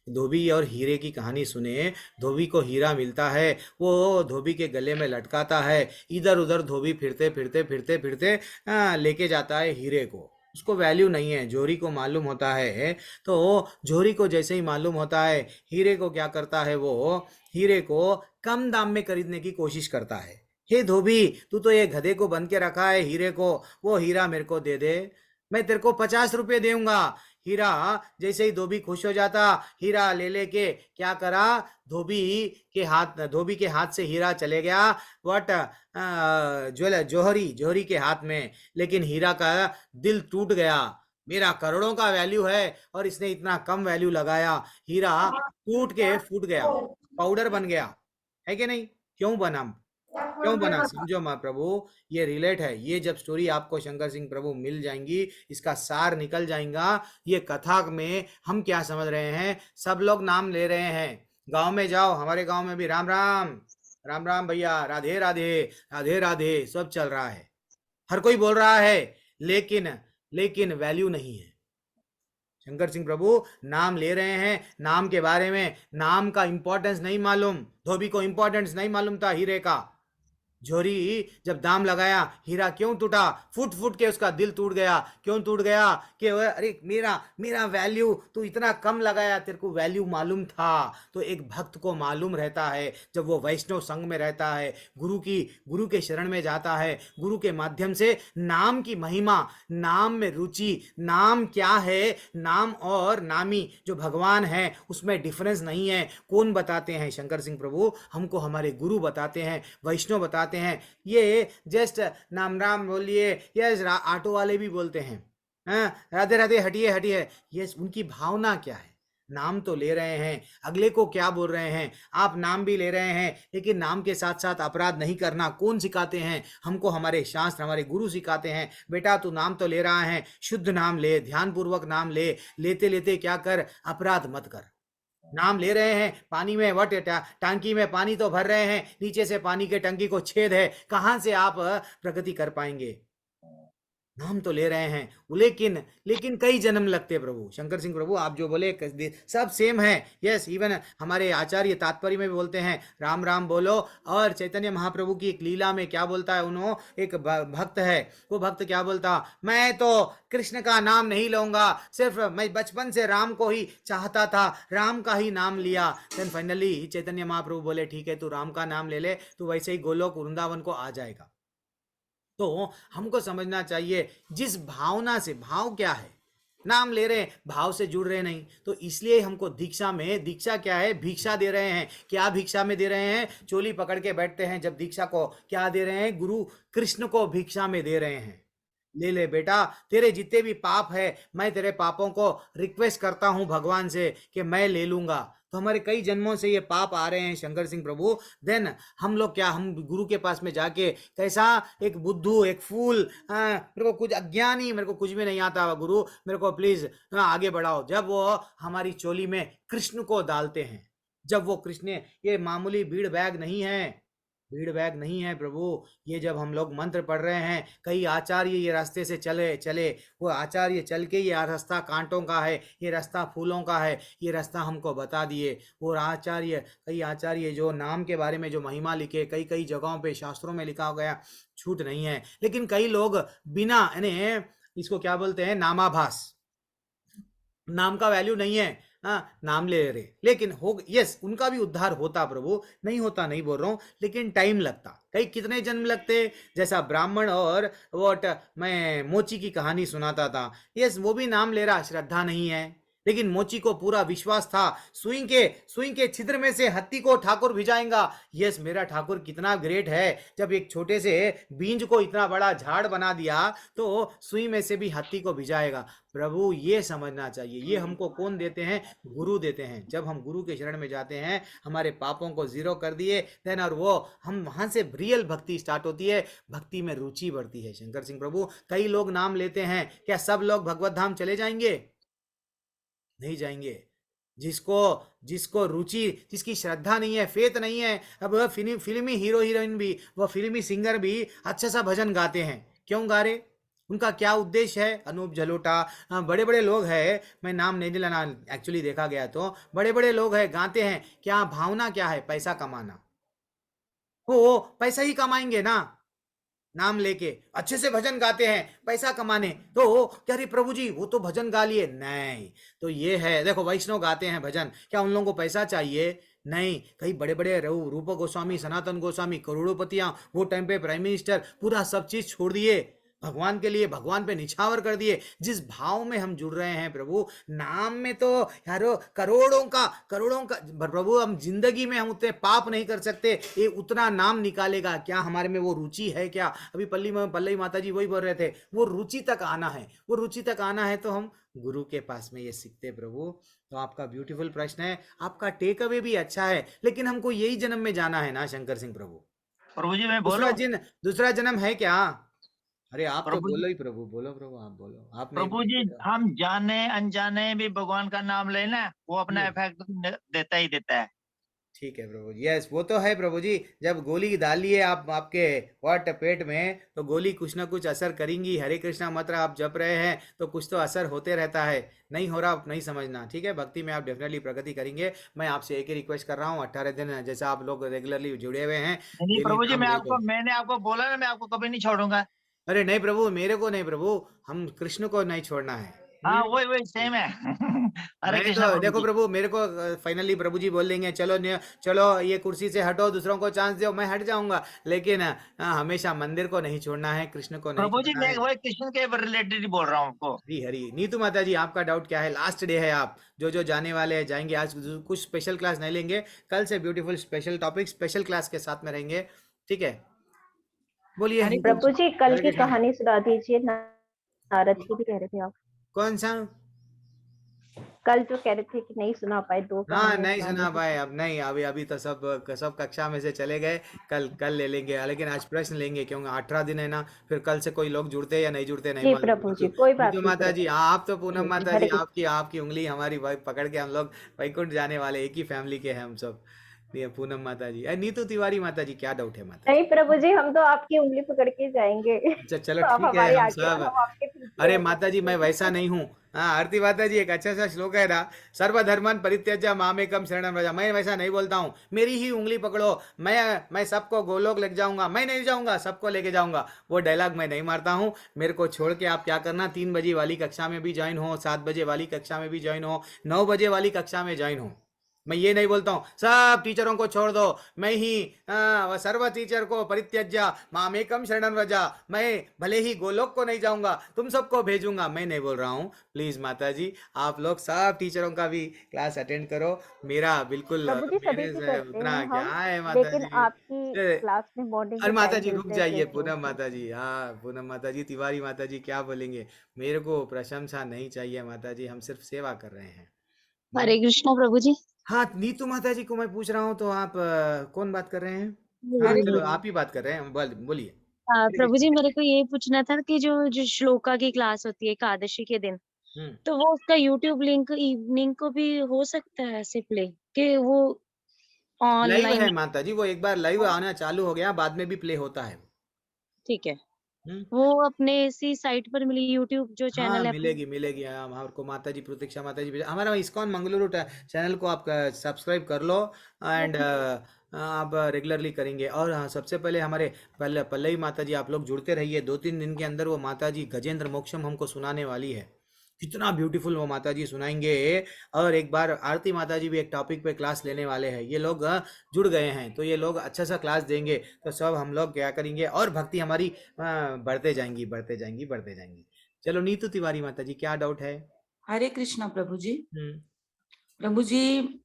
धोबी और हीरे की कहानी सुने। धोबी को हीरा मिलता है, वो धोबी के गले में लटकाता है। इधर उधर धोबी फिरते फिरते फिरते फिरते लेके जाता है हीरे को। उसको वैल्यू नहीं है, जोरी को मालूम होता है। तो जोरी को जैसे ही मालूम होता है, हीरे को क्या करता है, वो हीरे को कम दाम में खरीदने की कोशिश करता है। हे धोबी, तू तो ये गधे को बन के रखा है हीरे को, वो हीरा मेरे को दे दे, मैं तेरे को 50 रुपये दूंगा। हीरा जैसे ही धोबी खुश हो जाता, हीरा ले लेके क्या करा, धोबी के हाथ से हीरा चले गया वट जोहरी के हाथ में। लेकिन हीरा का दिल टूट गया। मेरा करोड़ों का वैल्यू है और इसने इतना कम वैल्यू लगाया। हीरा टूट के फूट गया, पाउडर बन गया, है कि नहीं? क्यों बना? क्यों बना? समझो माँ प्रभु, ये रिलेट है। ये जब स्टोरी आपको शंकर सिंह प्रभु मिल जाएंगी, इसका सार निकल जाएगा। ये कथा में हम क्या समझ रहे हैं, सब लोग नाम ले रहे हैं। गांव में जाओ, हमारे गांव में भी राम राम राम राम भैया, राधे राधे राधे राधे सब चल रहा है, हर कोई बोल रहा है, लेकिन वैल्यू नहीं है। शंकर सिंह प्रभु नाम ले रहे हैं, नाम के बारे में, नाम का इंपॉर्टेंस नहीं मालूम। धोबी को इंपॉर्टेंस नहीं मालूम था हीरे का। जोरी जब दाम लगाया, हीरा क्यों टूटा? फुट फुट के उसका दिल टूट गया। क्यों टूट गया? कि अरे मेरा वैल्यू तू इतना कम लगाया, तेरे को वैल्यू मालूम था। तो एक भक्त को मालूम रहता है, जब वो वैष्णव संघ में रहता है, गुरु के शरण में जाता है, गुरु के माध्यम से नाम की महिमा, नाम में रुचि, नाम क्या है, नाम और नामी जो भगवान है उसमें डिफरेंस नहीं है। कौन बताते हैं? शंकर सिंह प्रभु हमको हमारे गुरु बताते हैं, वैष्णव बताते हैं। ये जस्ट नाम राम बोलिए, यस ऑटो वाले भी बोलते हैं, राधे राधे हटिए हटिए। यस, उनकी भावना क्या है? नाम तो ले रहे हैं, अगले को क्या बोल रहे हैं? आप नाम भी ले रहे हैं, लेकिन नाम के साथ साथ अपराध नहीं करना कौन सिखाते हैं? हमको हमारे शास्त्र, हमारे गुरु सिखाते हैं। बेटा तू नाम तो ले रहा है, शुद्ध नाम ले, ध्यान पूर्वक नाम ले, लेते लेते क्या कर, अपराध मत कर। नाम ले रहे हैं, पानी में टांकी में पानी तो भर रहे हैं, नीचे से पानी के टंकी को छेद है, कहां से आप प्रगति कर पाएंगे? नाम तो ले रहे हैं, लेकिन कई जन्म लगते प्रभु। शंकर सिंह प्रभु आप जो बोले सब सेम है। यस, इवन हमारे आचार्य तात्पर्य में भी बोलते हैं राम राम बोलो। और चैतन्य महाप्रभु की एक लीला में क्या बोलता है, उन्होंने एक भक्त है, वो भक्त क्या बोलता, मैं तो कृष्ण का नाम नहीं लूंगा, सिर्फ मैं बचपन से राम को ही चाहता था, राम का ही नाम लिया। देन फाइनली चैतन्य महाप्रभु बोले ठीक है, तू राम का नाम ले ले, तू वैसे ही गोलोक वृंदावन को आ जाएगा। तो हमको समझना चाहिए जिस भावना से, भाव क्या है, नाम ले रहे हैं, भाव से जुड़ रहे नहीं। तो इसलिए हमको दीक्षा क्या है, भिक्षा दे रहे हैं। क्या भिक्षा में दे रहे हैं? चोली पकड़ के बैठते हैं जब दीक्षा को, क्या दे रहे हैं? गुरु कृष्ण को भिक्षा में दे रहे हैं। ले ले बेटा, तेरे जितने भी पाप है, मैं तेरे पापों को रिक्वेस्ट करता हूं भगवान से कि मैं ले लूंगा। तो हमारे कई जन्मों से ये पाप आ रहे हैं शंकर सिंह प्रभु। देन हम लोग क्या, हम गुरु के पास में जाके कैसा एक बुद्धू, एक फूल, मेरे को कुछ अज्ञानी, मेरे को कुछ भी नहीं आता गुरु, मेरे को प्लीज आगे बढ़ाओ। जब वो हमारी चोली में कृष्ण को डालते हैं, जब वो कृष्ण, ये मामूली भीड़ बैग नहीं है प्रभु। ये जब हम लोग मंत्र पढ़ रहे हैं, कई आचार्य ये रास्ते से चले, वो आचार्य चल के ये रास्ता कांटों का है, ये रास्ता फूलों का है, ये रास्ता हमको बता दिए। वो कई आचार्य जो नाम के बारे में जो महिमा लिखे, कई जगहों पे शास्त्रों में लिखा गया, छूट नहीं है। लेकिन कई लोग बिना यानी इसको क्या बोलते हैं, नामाभास। नाम का वैल्यू नहीं है, हाँ नाम ले रहे, लेकिन हो यस उनका भी उद्धार होता प्रभु, नहीं होता नहीं बोल रहा हूँ, लेकिन टाइम लगता, कई कितने जन्म लगते, जैसा ब्राह्मण और वोट मैं मोची की कहानी सुनाता था, यस वो भी नाम ले रहा, श्रद्धा नहीं है, लेकिन मोची को पूरा विश्वास था, सुई के छिद्र में से हत्ती को ठाकुर भिजाएगा। यस मेरा ठाकुर कितना ग्रेट है, जब एक छोटे से बीज को इतना बड़ा झाड़ बना दिया तो सुई में से भी हत्ती को भिजाएगा। प्रभु ये समझना चाहिए, ये हमको कौन देते हैं, गुरु देते हैं। जब हम गुरु के शरण में जाते हैं, हमारे पापों को जीरो कर दिए देन, और वो हम वहां से रियल भक्ति स्टार्ट होती है, भक्ति में रुचि बढ़ती है। शंकर सिंह प्रभु, कई लोग नाम लेते हैं, क्या सब लोग भगवत धाम चले जाएंगे? नहीं जाएंगे। जिसको रुचि, जिसकी श्रद्धा नहीं है, फेथ नहीं है, अब वह फिल्मी हीरो हीरोइन भी, वह फिल्मी सिंगर भी अच्छा सा भजन गाते हैं, क्यों गा रहे, उनका क्या उद्देश्य है? अनूप जलोटा, बड़े बड़े लोग हैं, मैं नाम नहीं दिलाना, एक्चुअली देखा गया तो बड़े बड़े लोग हैं, गाते हैं, क्या भावना क्या है? पैसा कमाना, वो पैसा ही कमाएंगे ना, नाम लेके अच्छे से भजन गाते हैं पैसा कमाने, तो क्या रे प्रभु जी वो तो भजन गा लिए, नहीं। तो ये है, देखो वैष्णव गाते हैं भजन, क्या उन लोगों को पैसा चाहिए? नहीं। कई बड़े बड़े रूप गोस्वामी, सनातन गोस्वामी, करोड़पतियां, वो टाइम पे प्राइम मिनिस्टर, पूरा सब चीज छोड़ दिए भगवान के लिए, भगवान पे निछावर कर दिए। जिस भाव में हम जुड़ रहे हैं प्रभु, नाम में तो यारो करोड़ों का प्रभु, हम जिंदगी में हम उतने पाप नहीं कर सकते, ये उतना नाम निकालेगा क्या? हमारे में वो रुचि है क्या? अभी पल्लवी माता जी वही बोल रहे थे, वो रुचि तक आना है, वो रुचि तक आना है तो हम गुरु के पास में ये सीखते प्रभु। तो आपका ब्यूटीफुल प्रश्न है, आपका टेक अवे भी अच्छा है, लेकिन हमको यही जन्म में जाना है ना शंकर सिंह प्रभु। प्रभु जी मैं बोलो, दूसरा जन्म है क्या? अरे आप तो प्रभु बोलो ही प्रभु, बोलो प्रभु, आप बोलो, आप नहीं प्रभु जी, बोलते। हम जाने अनजाने भी भगवान का नाम लेना, वो अपना इफेक्ट देता ही देता है। ठीक है प्रभु जी, यस वो तो है प्रभु जी, जब गोली डालिए आप आपके व्हाट पेट में, तो गोली कुछ ना कुछ असर करेंगी। हरे कृष्णा मंत्र आप जप रहे हैं तो कुछ तो असर होते रहता है, नहीं हो रहा आप नहीं समझना, ठीक है। भक्ति में आप डेफिनेटली प्रगति करेंगे। मैं आपसे एक ही रिक्वेस्ट कर रहा हूँ, 18 दिन जैसा आप लोग रेगुलरली जुड़े हुए हैं, नहीं डेली प्रभु जी, नाम लेते। मैंने आपको बोला ना, मैं आपको कभी नहीं छोड़ूंगा। अरे नहीं प्रभु, मेरे को नहीं प्रभु, हम कृष्ण को नहीं छोड़ना है। हाँ वही सेम है। हरे नहीं कृष्णा तो प्रभु देखो जी। प्रभु, मेरे को फाइनली प्रभु जी बोल देंगे चलो चलो ये कुर्सी से हटो, दूसरों को चांस दो, मैं हट जाऊंगा, लेकिन हमेशा मंदिर को नहीं छोड़ना है, कृष्ण को नहीं प्रभु जी छोड़ना मैं है। वही कृष्ण के रिलेटेड ही बोल रहा हूँ आपको। हरी हरी। नीतू माता जी आपका डाउट क्या है? लास्ट डे है, आप जो जाने वाले हैं जाएंगे, आज कुछ स्पेशल क्लास नहीं लेंगे, कल से beautiful special topic special class के साथ में रहेंगे, ठीक है। बोलिए प्रभु जी कल हरे की कृष्णा। कहानी सुना दीजिए, नारद की भी कह रहे थे आप, कौन सा? कल जो कह रहे थे कि नहीं सुना पाए, 2 हाँ कहानियां नहीं सुना सुना दीजिए। पाए, अब नहीं, अभी तो सब कक्षा में से चले गए, कल ले लेंगे, लेकिन आज प्रश्न लेंगे, क्योंकि 18 दिन है ना, फिर कल से कोई लोग जुड़ते या नहीं जुड़ते नहीं जी मालूम। प्रभु जी, कोई बात नीतू नहीं माता जी, प्रभु आप तो पूनम जी, माता हरे जी, कृष्ण। आपकी उंगली हमारी पकड़ के हम लोग वैकुंठ जाने वाले, एक ही फैमिली के हैं हम सब। ये पूनम माता जी, नीतू तिवारी माता जी, क्या डाउट है माता जी? नहीं प्रभु जी, हम तो आपकी उंगली पकड़ के जाएंगे। अच्छा चलो तो आप ठीक है, हमारे हम आगे, सब। हम आपके पीछे अरे हैं माता जी, मैं प्रभु वैसा नहीं हूँ। हाँ आरती माता जी, एक अच्छा सा श्लोक है ना, सर्वधर्मन परित्यज्य मामेकम शरणं व्रज, मैं वैसा नहीं बोलता हूँ, मेरी ही उंगली पकड़ो, मैं सबको गोलोक लेके जाऊंगा, मैं नहीं जाऊंगा, सबको लेके जाऊंगा, वो डायलॉग मैं नहीं मारता हूँ। मेरे को छोड़ के आप क्या करना, 3 बजे वाली कक्षा में भी ज्वाइन हो, 7 बजे वाली कक्षा में भी ज्वाइन हो, 9 बजे वाली कक्षा में ज्वाइन हो। मैं ये नहीं बोलता हूँ सब टीचरों को छोड़ दो, मैं ही सर्व टीचर को परित्यज्य मामेकम शरणं व्रज, मैं भले ही गोलोक को नहीं जाऊंगा, तुम सबको भेजूंगा, मैं नहीं बोल रहा हूँ। प्लीज माता जी, आप लोग सब टीचरों का भी क्लास अटेंड करो, मेरा बिल्कुल प्रभु जी सभी मेरे की से करते उतना हैं क्या हम, है माता लेकिन जी। आपकी क्लास में मॉर्निंग अरे में माता टाइम जी रुक मिलते जाइए, थे तो पूनम माता जी, हाँ पूनम माता जी, तिवारी माता जी क्या बोलेंगे? मेरे को प्रशंसा नहीं चाहिए माता जी, हम सिर्फ सेवा कर रहे हैं। हरे कृष्णा प्रभु जी। हाँ नीतू माता जी को मैं पूछ रहा हूँ, तो आप कौन बात कर रहे हैं? हाँ बोलिए चलो बोलिए। आप ही बात कर रहे हैं, बोलिए। हरे प्रभु जी कृष्णा। मेरे को ये पूछना था कि जो श्लोका की क्लास होती है एकादशी के दिन, हम्म। तो वो उसका यूट्यूब लिंक इवनिंग को भी हो सकता है ऐसे प्ले, कि वो लाइव ऑनलाइन? है माता जी, वो एक बार लाइव आना चालू हो गया, बाद में भी प्ले होता है। ठीक है। वो अपने इसी साइट पर मिली, यूट्यूब जो हाँ चैनल है अपना। मिलेगी मिलेगी। हाँ, हमारे माता जी प्रतीक्षा माता जी हमारा इस्कॉन मंगलुरु चैनल को आप सब्सक्राइब कर लो एंड आप रेगुलरली करेंगे। और हाँ, सबसे पहले हमारे पल्लवी माता जी आप लोग जुड़ते रहिए। 2-3 दिन के अंदर वो माता जी गजेंद्र मोक्षम हमको सुनाने वाली है। कितना ब्यूटीफुल वो माता जी सुनाएंगे। और एक बार आरती माता जी भी एक टॉपिक पे क्लास लेने वाले हैं। ये लोग जुड़ गए हैं तो ये लोग अच्छा सा क्लास देंगे तो सब हम लोग क्या करेंगे और भक्ति हमारी बढ़ते जाएंगी बढ़ते जाएंगी बढ़ते जाएंगी। चलो नीतू तिवारी माता जी क्या डाउट है? हरे कृष्णा प्रभु जी। हम्म प्रभु जी,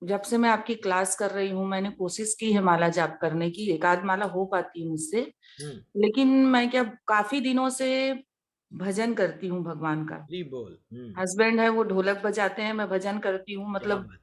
जब से मैं आपकी क्लास कर रही हूँ मैंने कोशिश की है माला जाप करने की, एक आध माला हो पाती है मुझसे, हम्म लेकिन मैं क्या काफी दिनों से भजन करती हूँ भगवान का। जी बोल। हस्बैंड है वो ढोलक बजाते हैं, मैं भजन करती हूँ। क्या मतलब बात।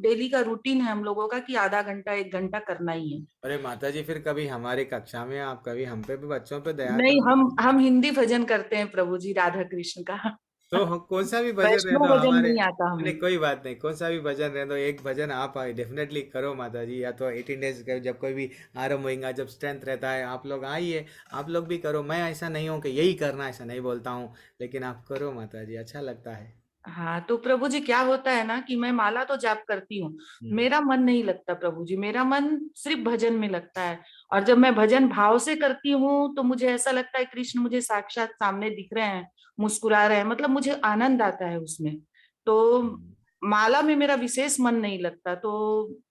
डेली का रूटीन है हम लोगों का कि आधा घंटा 1 घंटा करना ही है। अरे माता जी फिर कभी हमारे कक्षा में आप कभी हम पे भी बच्चों पे दया नहीं, करो। हम हिंदी भजन करते हैं प्रभु जी, राधा कृष्ण का। तो कौन सा भी भजन रहे वैष्णव दो भजन हमारे। नहीं आता नहीं हमें। कोई बात नहीं, कौन सा भी भजन रहे दो, एक भजन आप डेफिनेटली करो माता जी। या तो 18 डेज का जब कोई भी आरंभ होगा, जब स्ट्रेंथ रहता है आप लोग आइए, आप लोग भी करो। मैं ऐसा नहीं हूँ कि यही करना, ऐसा नहीं बोलता हूँ, लेकिन आप करो माता जी, अच्छा लगता है। हाँ, तो प्रभु जी क्या होता है ना कि मैं माला तो जाप करती हूँ, मेरा मन नहीं लगता प्रभु जी, मेरा मन सिर्फ भजन में लगता है। और जब मैं भजन भाव से करती हूँ तो मुझे ऐसा लगता है कृष्ण मुझे साक्षात सामने दिख रहे हैं, मुस्कुरा रहे हैं, मतलब मुझे आनंद आता है उसमें। तो माला में मेरा विशेष मन नहीं लगता, तो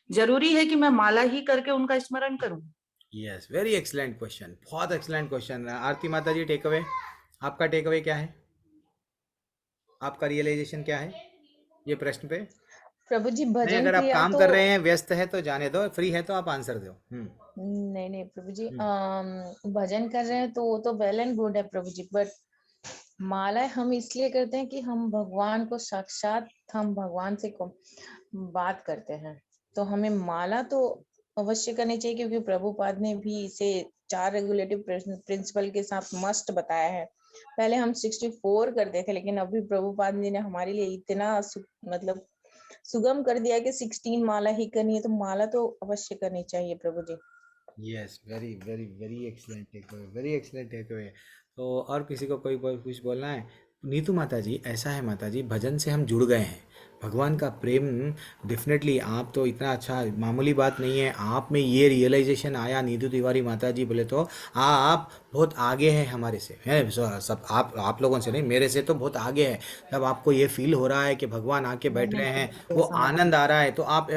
जरूरी है कि मैं माला ही करके उनका स्मरण करूं। यस, वेरी एक्सलेंट क्वेश्चन, बहुत एक्सलेंट क्वेश्चन। आरती माता जी टेक अवे, आपका टेक अवे क्या है? आपका रियलाइजेशन क्या है ये प्रश्न पे? प्रभु जी नहीं, भजन अगर आप क्रिया काम तो कर रहे हैं, व्यस्त है तो जाने दो, फ्री है तो आप आंसर दो। नहीं नहीं प्रभु जी, हम्म भजन कर रहे हैं तो वो तो वेल एंड गुड है प्रभु जी, बट माला हम इसलिए करते हैं कि हम भगवान को साक्षात, हम भगवान से बात करते हैं, तो हमें माला तो अवश्य करनी चाहिए, क्योंकि प्रभुपाद ने भी इसे 4 रेगुलेटिव प्रिंसिपल के साथ मस्ट बताया है। पहले हम 64 करते थे, लेकिन अभी प्रभुपाद जी ने हमारे लिए इतना मतलब सुगम कर दिया कि 16 माला ही करनी है, तो माला तो अवश्य करनी चाहिए प्रभु जी। Yes, very very very excellent take away, very excellent take away. तो और किसी को कोई कुछ बोलना है? नीतू माता जी ऐसा है माता जी, भजन से हम जुड़ गए हैं, भगवान का प्रेम डेफिनेटली। आप तो इतना अच्छा, मामूली बात नहीं है, आप में ये रियलाइजेशन आया नीतू तिवारी माता जी, बोले तो आप बहुत आगे हैं हमारे से, है सब। आप लोगों से नहीं, मेरे से तो बहुत आगे है। जब आपको ये फील हो रहा है कि भगवान आके बैठ रहे हैं, वो आनंद आ रहा है, तो आप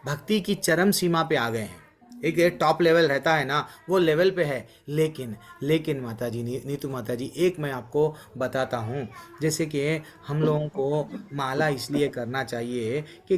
भक्ति की चरम सीमा पे आ गए हैं। एक टॉप लेवल रहता है ना, वो लेवल पे है। लेकिन माता जी, नीतू माता जी, एक मैं आपको बताता हूँ। जैसे कि हम लोगों को माला इसलिए करना चाहिए कि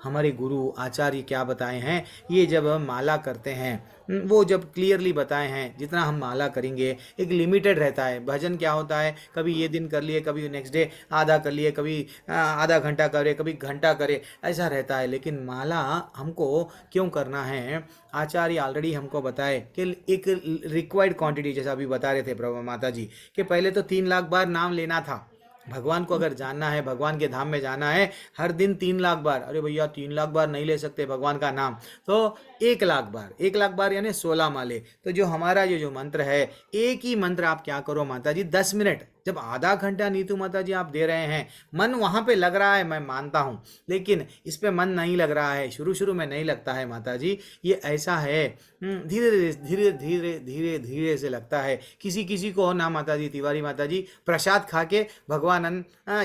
हमारे गुरु आचार्य क्या बताए हैं, ये जब माला करते हैं वो जब क्लियरली बताए हैं, जितना हम माला करेंगे एक लिमिटेड रहता है। भजन क्या होता है, कभी ये दिन कर लिए, कभी नेक्स्ट डे आधा कर लिए, कभी आधा घंटा करे, कभी घंटा करे, ऐसा रहता है। लेकिन माला हमको क्यों करना है, आचार्य ऑलरेडी हमको बताए कि एक रिक्वायर्ड क्वांटिटी, जैसा अभी बता रहे थे प्रभु माता जी, कि पहले तो 3 लाख बार नाम लेना था। भगवान को अगर जानना है, भगवान के धाम में जाना है, हर दिन 3 लाख बार। अरे भैया 3 लाख बार नहीं ले सकते भगवान का नाम, तो 1 लाख बार, 1 लाख बार यानी 16 माले। तो जो हमारा ये जो मंत्र है, एक ही मंत्र आप क्या करो माता जी, 10 मिनट, जब आधा घंटा नीतू माता जी आप दे रहे हैं, मन वहाँ पे लग रहा है, मैं मानता हूँ, लेकिन इस पे मन नहीं लग रहा है, शुरू में नहीं लगता है माता जी। ये ऐसा है, धीरे धीरे धीरे धीरे धीरे से लगता है। किसी को ना माता जी, तिवारी माता जी, प्रसाद खा के भगवान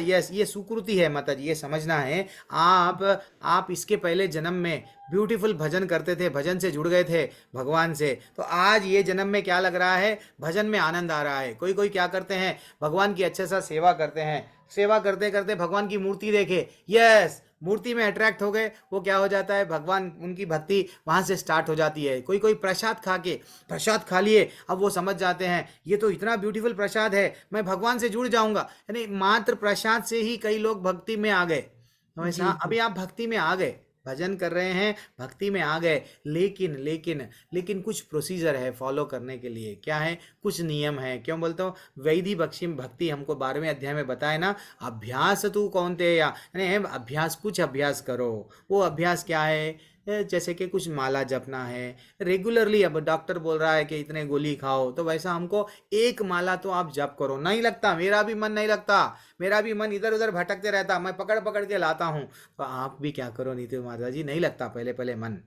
यस, ये सुकृति है माता जी, ये समझना है। आप इसके पहले जन्म में ब्यूटीफुल भजन करते थे, भजन से जुड़ गए थे भगवान से, तो आज ये जन्म में क्या लग रहा है, भजन में आनंद आ रहा है। कोई क्या करते हैं, भगवान की अच्छे सा सेवा करते हैं, सेवा करते करते भगवान की मूर्ति देखे, यस, मूर्ति में अट्रैक्ट हो गए, वो क्या हो जाता है, भगवान, उनकी भक्ति वहाँ से स्टार्ट हो जाती है। कोई प्रसाद खा लिए, अब वो समझ जाते हैं ये तो इतना ब्यूटीफुल प्रसाद है, मैं भगवान से जुड़ जाऊंगा। यानी मात्र प्रसाद से ही कई लोग भक्ति में आ गए। तो ऐसा अभी आप भक्ति में आ गए, भजन कर रहे हैं, भक्ति में आ गए, लेकिन कुछ प्रोसीजर है फॉलो करने के लिए। क्या है, कुछ नियम है। क्यों बोलता हूँ, वैधि बक्षिम भक्ति हमको 12वें अध्याय में बताए ना, अभ्यास तू कौनते, या अभ्यास, कुछ अभ्यास करो। वो अभ्यास क्या है, जैसे कि कुछ माला जपना है रेगुलरली, अब डॉक्टर बोल रहा है कि इतने गोली खाओ, तो वैसा हमको एक माला तो आप जप करो। नहीं लगता, मेरा भी मन नहीं लगता, मेरा भी मन इधर उधर भटकते रहता, मैं पकड़ पकड़ के लाता हूँ। तो आप भी क्या करो नीतू माता जी, नहीं लगता पहले पहले मन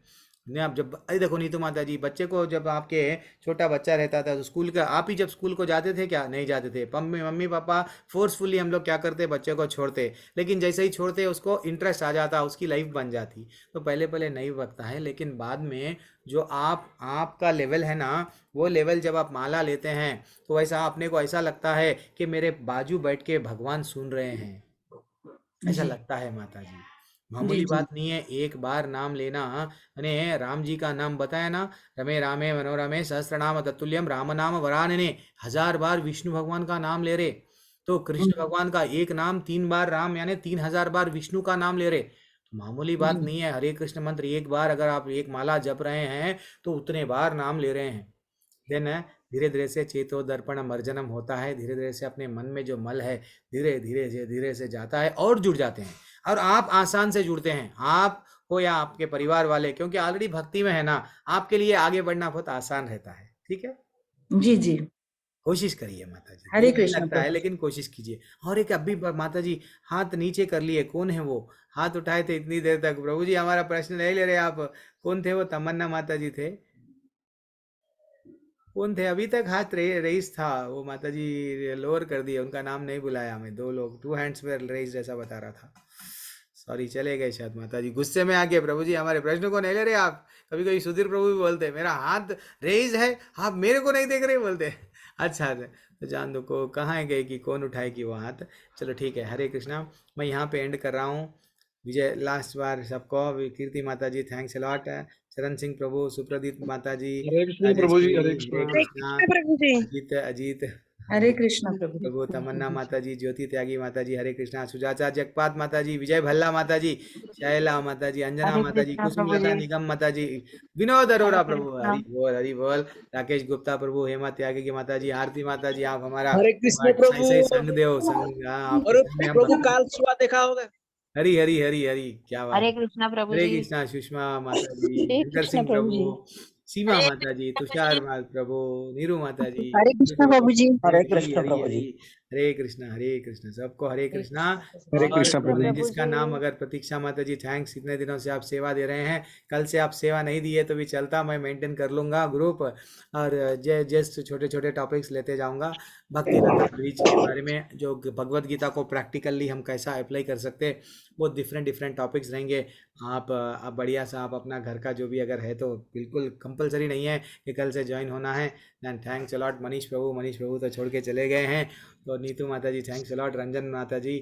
नहीं। आप जब, अरे देखो नीतू माता जी, बच्चे को जब आपके छोटा बच्चा रहता था तो स्कूल का, आप ही जब स्कूल को जाते थे क्या? नहीं जाते थे। मम्मी पापा फोर्सफुली हम लोग क्या करते, बच्चे को छोड़ते, लेकिन जैसे ही छोड़ते उसको इंटरेस्ट आ जाता, उसकी लाइफ बन जाती। तो पहले पहले नहीं लगता है, लेकिन बाद में जो आपका लेवल है ना, वो लेवल जब आप माला लेते हैं तो वैसा अपने को ऐसा लगता है कि मेरे बाजू बैठ के भगवान सुन रहे हैं, ऐसा जी लगता है माता जी। जी मामूली जी बात नहीं है, एक बार नाम लेना। मैंने राम जी का नाम बताया ना, रमे रामे मनोरमे सहस्त्र नाम तत्तुल्यम राम नाम वरानने, 1000 बार विष्णु भगवान का नाम ले रहे, तो कृष्ण भगवान का एक नाम 3 बार राम, यानी 3000 बार विष्णु का नाम ले रहे। तो मामूली बात जी नहीं है। हरे कृष्ण मंत्र एक बार अगर आप एक माला जप रहे हैं तो उतने बार नाम ले रहे हैं। देन धीरे धीरे से चेतो दर्पण मर्जनम होता है, धीरे धीरे से अपने मन में जो मल है धीरे से जाता है और जुड़ जाते हैं। और आप आसान से जुड़ते हैं, आप हो या आपके परिवार वाले, क्योंकि ऑलरेडी भक्ति में है ना, आपके लिए आगे बढ़ना बहुत आसान रहता है। ठीक है, जी जी। कोशिश करिए माता जी, हरे नहीं कृष्ण लगता है प्रभु। लेकिन कोशिश कीजिए। और एक अभी माता जी हाथ नीचे कर लिए, कौन है वो? हाथ उठाए थे इतनी देर तक, प्रभु जी हमारा प्रश्न नहीं ले रहे आप, कौन थे वो? तमन्ना माता जी थे, कौन थे? अभी तक हाथ रेस था, वो माता जी लोअर कर दिए, उनका नाम नहीं बुलाया मैं। 2 लोग 2 हैंड्स में रेस जैसा बता रहा था, सॉरी चले गए शायद माता जी, गुस्से में आ गए। प्रभु जी हमारे प्रश्न को नहीं ले रहे आप। कभी कभी सुधीर प्रभु भी बोलते मेरा हाथ रेज है, आप मेरे को नहीं देख रहे बोलते। अच्छा तो जान दो को कहाँ गए कि कौन उठाएगी वो हाथ। चलो ठीक है, हरे कृष्णा। मैं यहाँ पे एंड कर रहा हूँ। विजय लास्ट बार सबको, कीर्ति माता जी थैंक्स अ लॉट, चरण सिंह प्रभु, सुप्रदीप माता जी, हरे कृष्ण प्रभु जी, हरे राजेश्वरी, हरे कृष्ण। कृष्णा, अजीत अजीत हरे कृष्ण प्रभु। प्रभु, तमन्ना माता जी, ज्योति त्यागी माता जी, हरे कृष्णा, सुजाता जगपात माता जी, विजय भल्ला माता जी, शैला माता जी, अंजना हरे माता जी, कृष्णा कुसुम प्रभु लता जी। निगम माता जी, विनोद अरोरा हरे प्रभु, कृष्णा। हरि बोल हरि बोल, राकेश गुप्ता प्रभु, हेमा त्यागी की माता जी, आरती माता जी, आप हमारा हरे कृष्ण प्रभु। ऐसे ही संग देव, संग आपके अरे संग में हम प्रभु भक्ति। काल सुबह देखा होगा। हरी हरी हरी हरी, क्या बात हरे है। कृष्णा प्रभु हरे जी। कृष्णा सुषमा माता जी, हरे शंकर कृष्ण सिंह प्रभु जी। प्रभु, सीमा माता जी, तुषार प्रभु, नीरू माता जी, हरे कृष्णा प्रभु जी। हरे हरी कृष्ण हरी प्रभु हरी। जी। हरे कृष्ण सबको हरे कृष्णा। हरे और कृष्ण प्रभु जी। जिसका नाम अगर प्रतीक्षा माता जी, थैंक्स, इतने दिनों से आप सेवा दे रहे हैं। कल से आप सेवा नहीं दिए तो भी चलता, मैं मेंटेन कर लूंगा ग्रुप, और जस्ट छोटे छोटे टॉपिक्स लेते जाऊंगा। भक्ति लता ब्रिज के बारे में, जो भगवत गीता को प्रैक्टिकली हम कैसा अप्लाई कर सकते हैं, वो डिफरेंट टॉपिक्स रहेंगे। आप बढ़िया सा आप अपना घर का जो भी अगर है तो बिल्कुल कंपलसरी नहीं है कि कल से ज्वाइन होना है। एंड थैंक्स अलॉट मनीष प्रभु तो छोड़ के चले गए हैं। तो नीतू माता जी थैंक्स अलॉट, रंजन माता जी,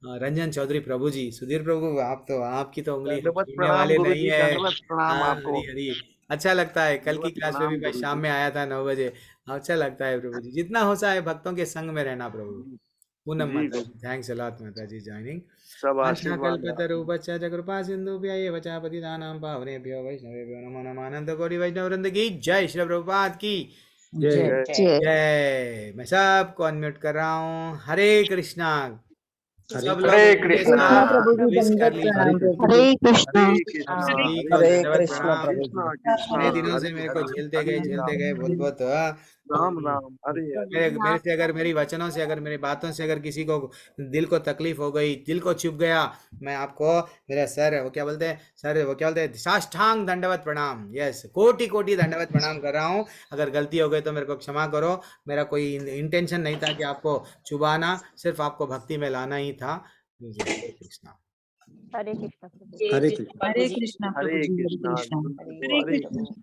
रंजन चौधरी प्रभु जी, सुधीर प्रभु आप तो, आपकी तो उंगली हम दंडवत छूने प्रणाम वाले गुरु नहीं जी, है। दंडवत प्रणाम हाँ आपको। हरी हरी, अच्छा लगता है। कल की दंडवत क्लास में भी प्रणाम मैं गुरु शाम जी। में आया था 9 बजे। अच्छा लगता है प्रभु जी, जितना हो सके भक्तों के संग में रहना प्रभु। पूनम जी माता गुरु, जी थैंक्स अलॉट माता जी ज्वाइनिंग। सब आशा आशीर्वाद है आपके। कल्पतरुपच्च च कृपा सिंधुभ्यः एव च पतितानां पावनेभ्यो वैष्णवेभ्यो नमो नमः। अनंत कोटि वैष्णव वृंद की जय, श्री प्रभुपाद की जय जय जय। जय। मैं सबको अनम्यूट कर रहा हूँ। हरे कृष्णा। हरे सब लोग हरे मेरे कृष्णा। साथ विश कर हरे लीजिए। कृष्णा। हरे कृष्णा। हरे कृष्णा। सभी को हरे दंडवत कृष्ण प्रणाम। प्रभु जी। कृष्णा कृष्णा। इतने दिनों से हरे मेरे को हरे, झेलते हरे गए राम, बहुत बहुत। राम राम, हरे हरे। मेरे से अगर मेरी वचनों से, अगर मेरी बातों से अगर किसी को दिल को तकलीफ हो गई, दिल को चुभ गया, मैं आपको मेरा सर, वो क्या बोलते हैं सर, वो क्या बोलते हैं, साष्टांग दंडवत प्रणाम, यस, कोटि कोटि दंडवत प्रणाम कर रहा हूँ। अगर गलती हो गई तो मेरे को क्षमा करो। मेरा कोई इंटेंशन नहीं था कि आपको चुबाना, सिर्फ आपको भक्ति में लाना ही था। हरे कृष्णा। हरे कृष्ण प्रभु जी। हरे कृष्ण। हरे कृष्णा प्रभु हरे जी। हरे कृष्णा कृष्णा। गुरु, हरे कृष्णा।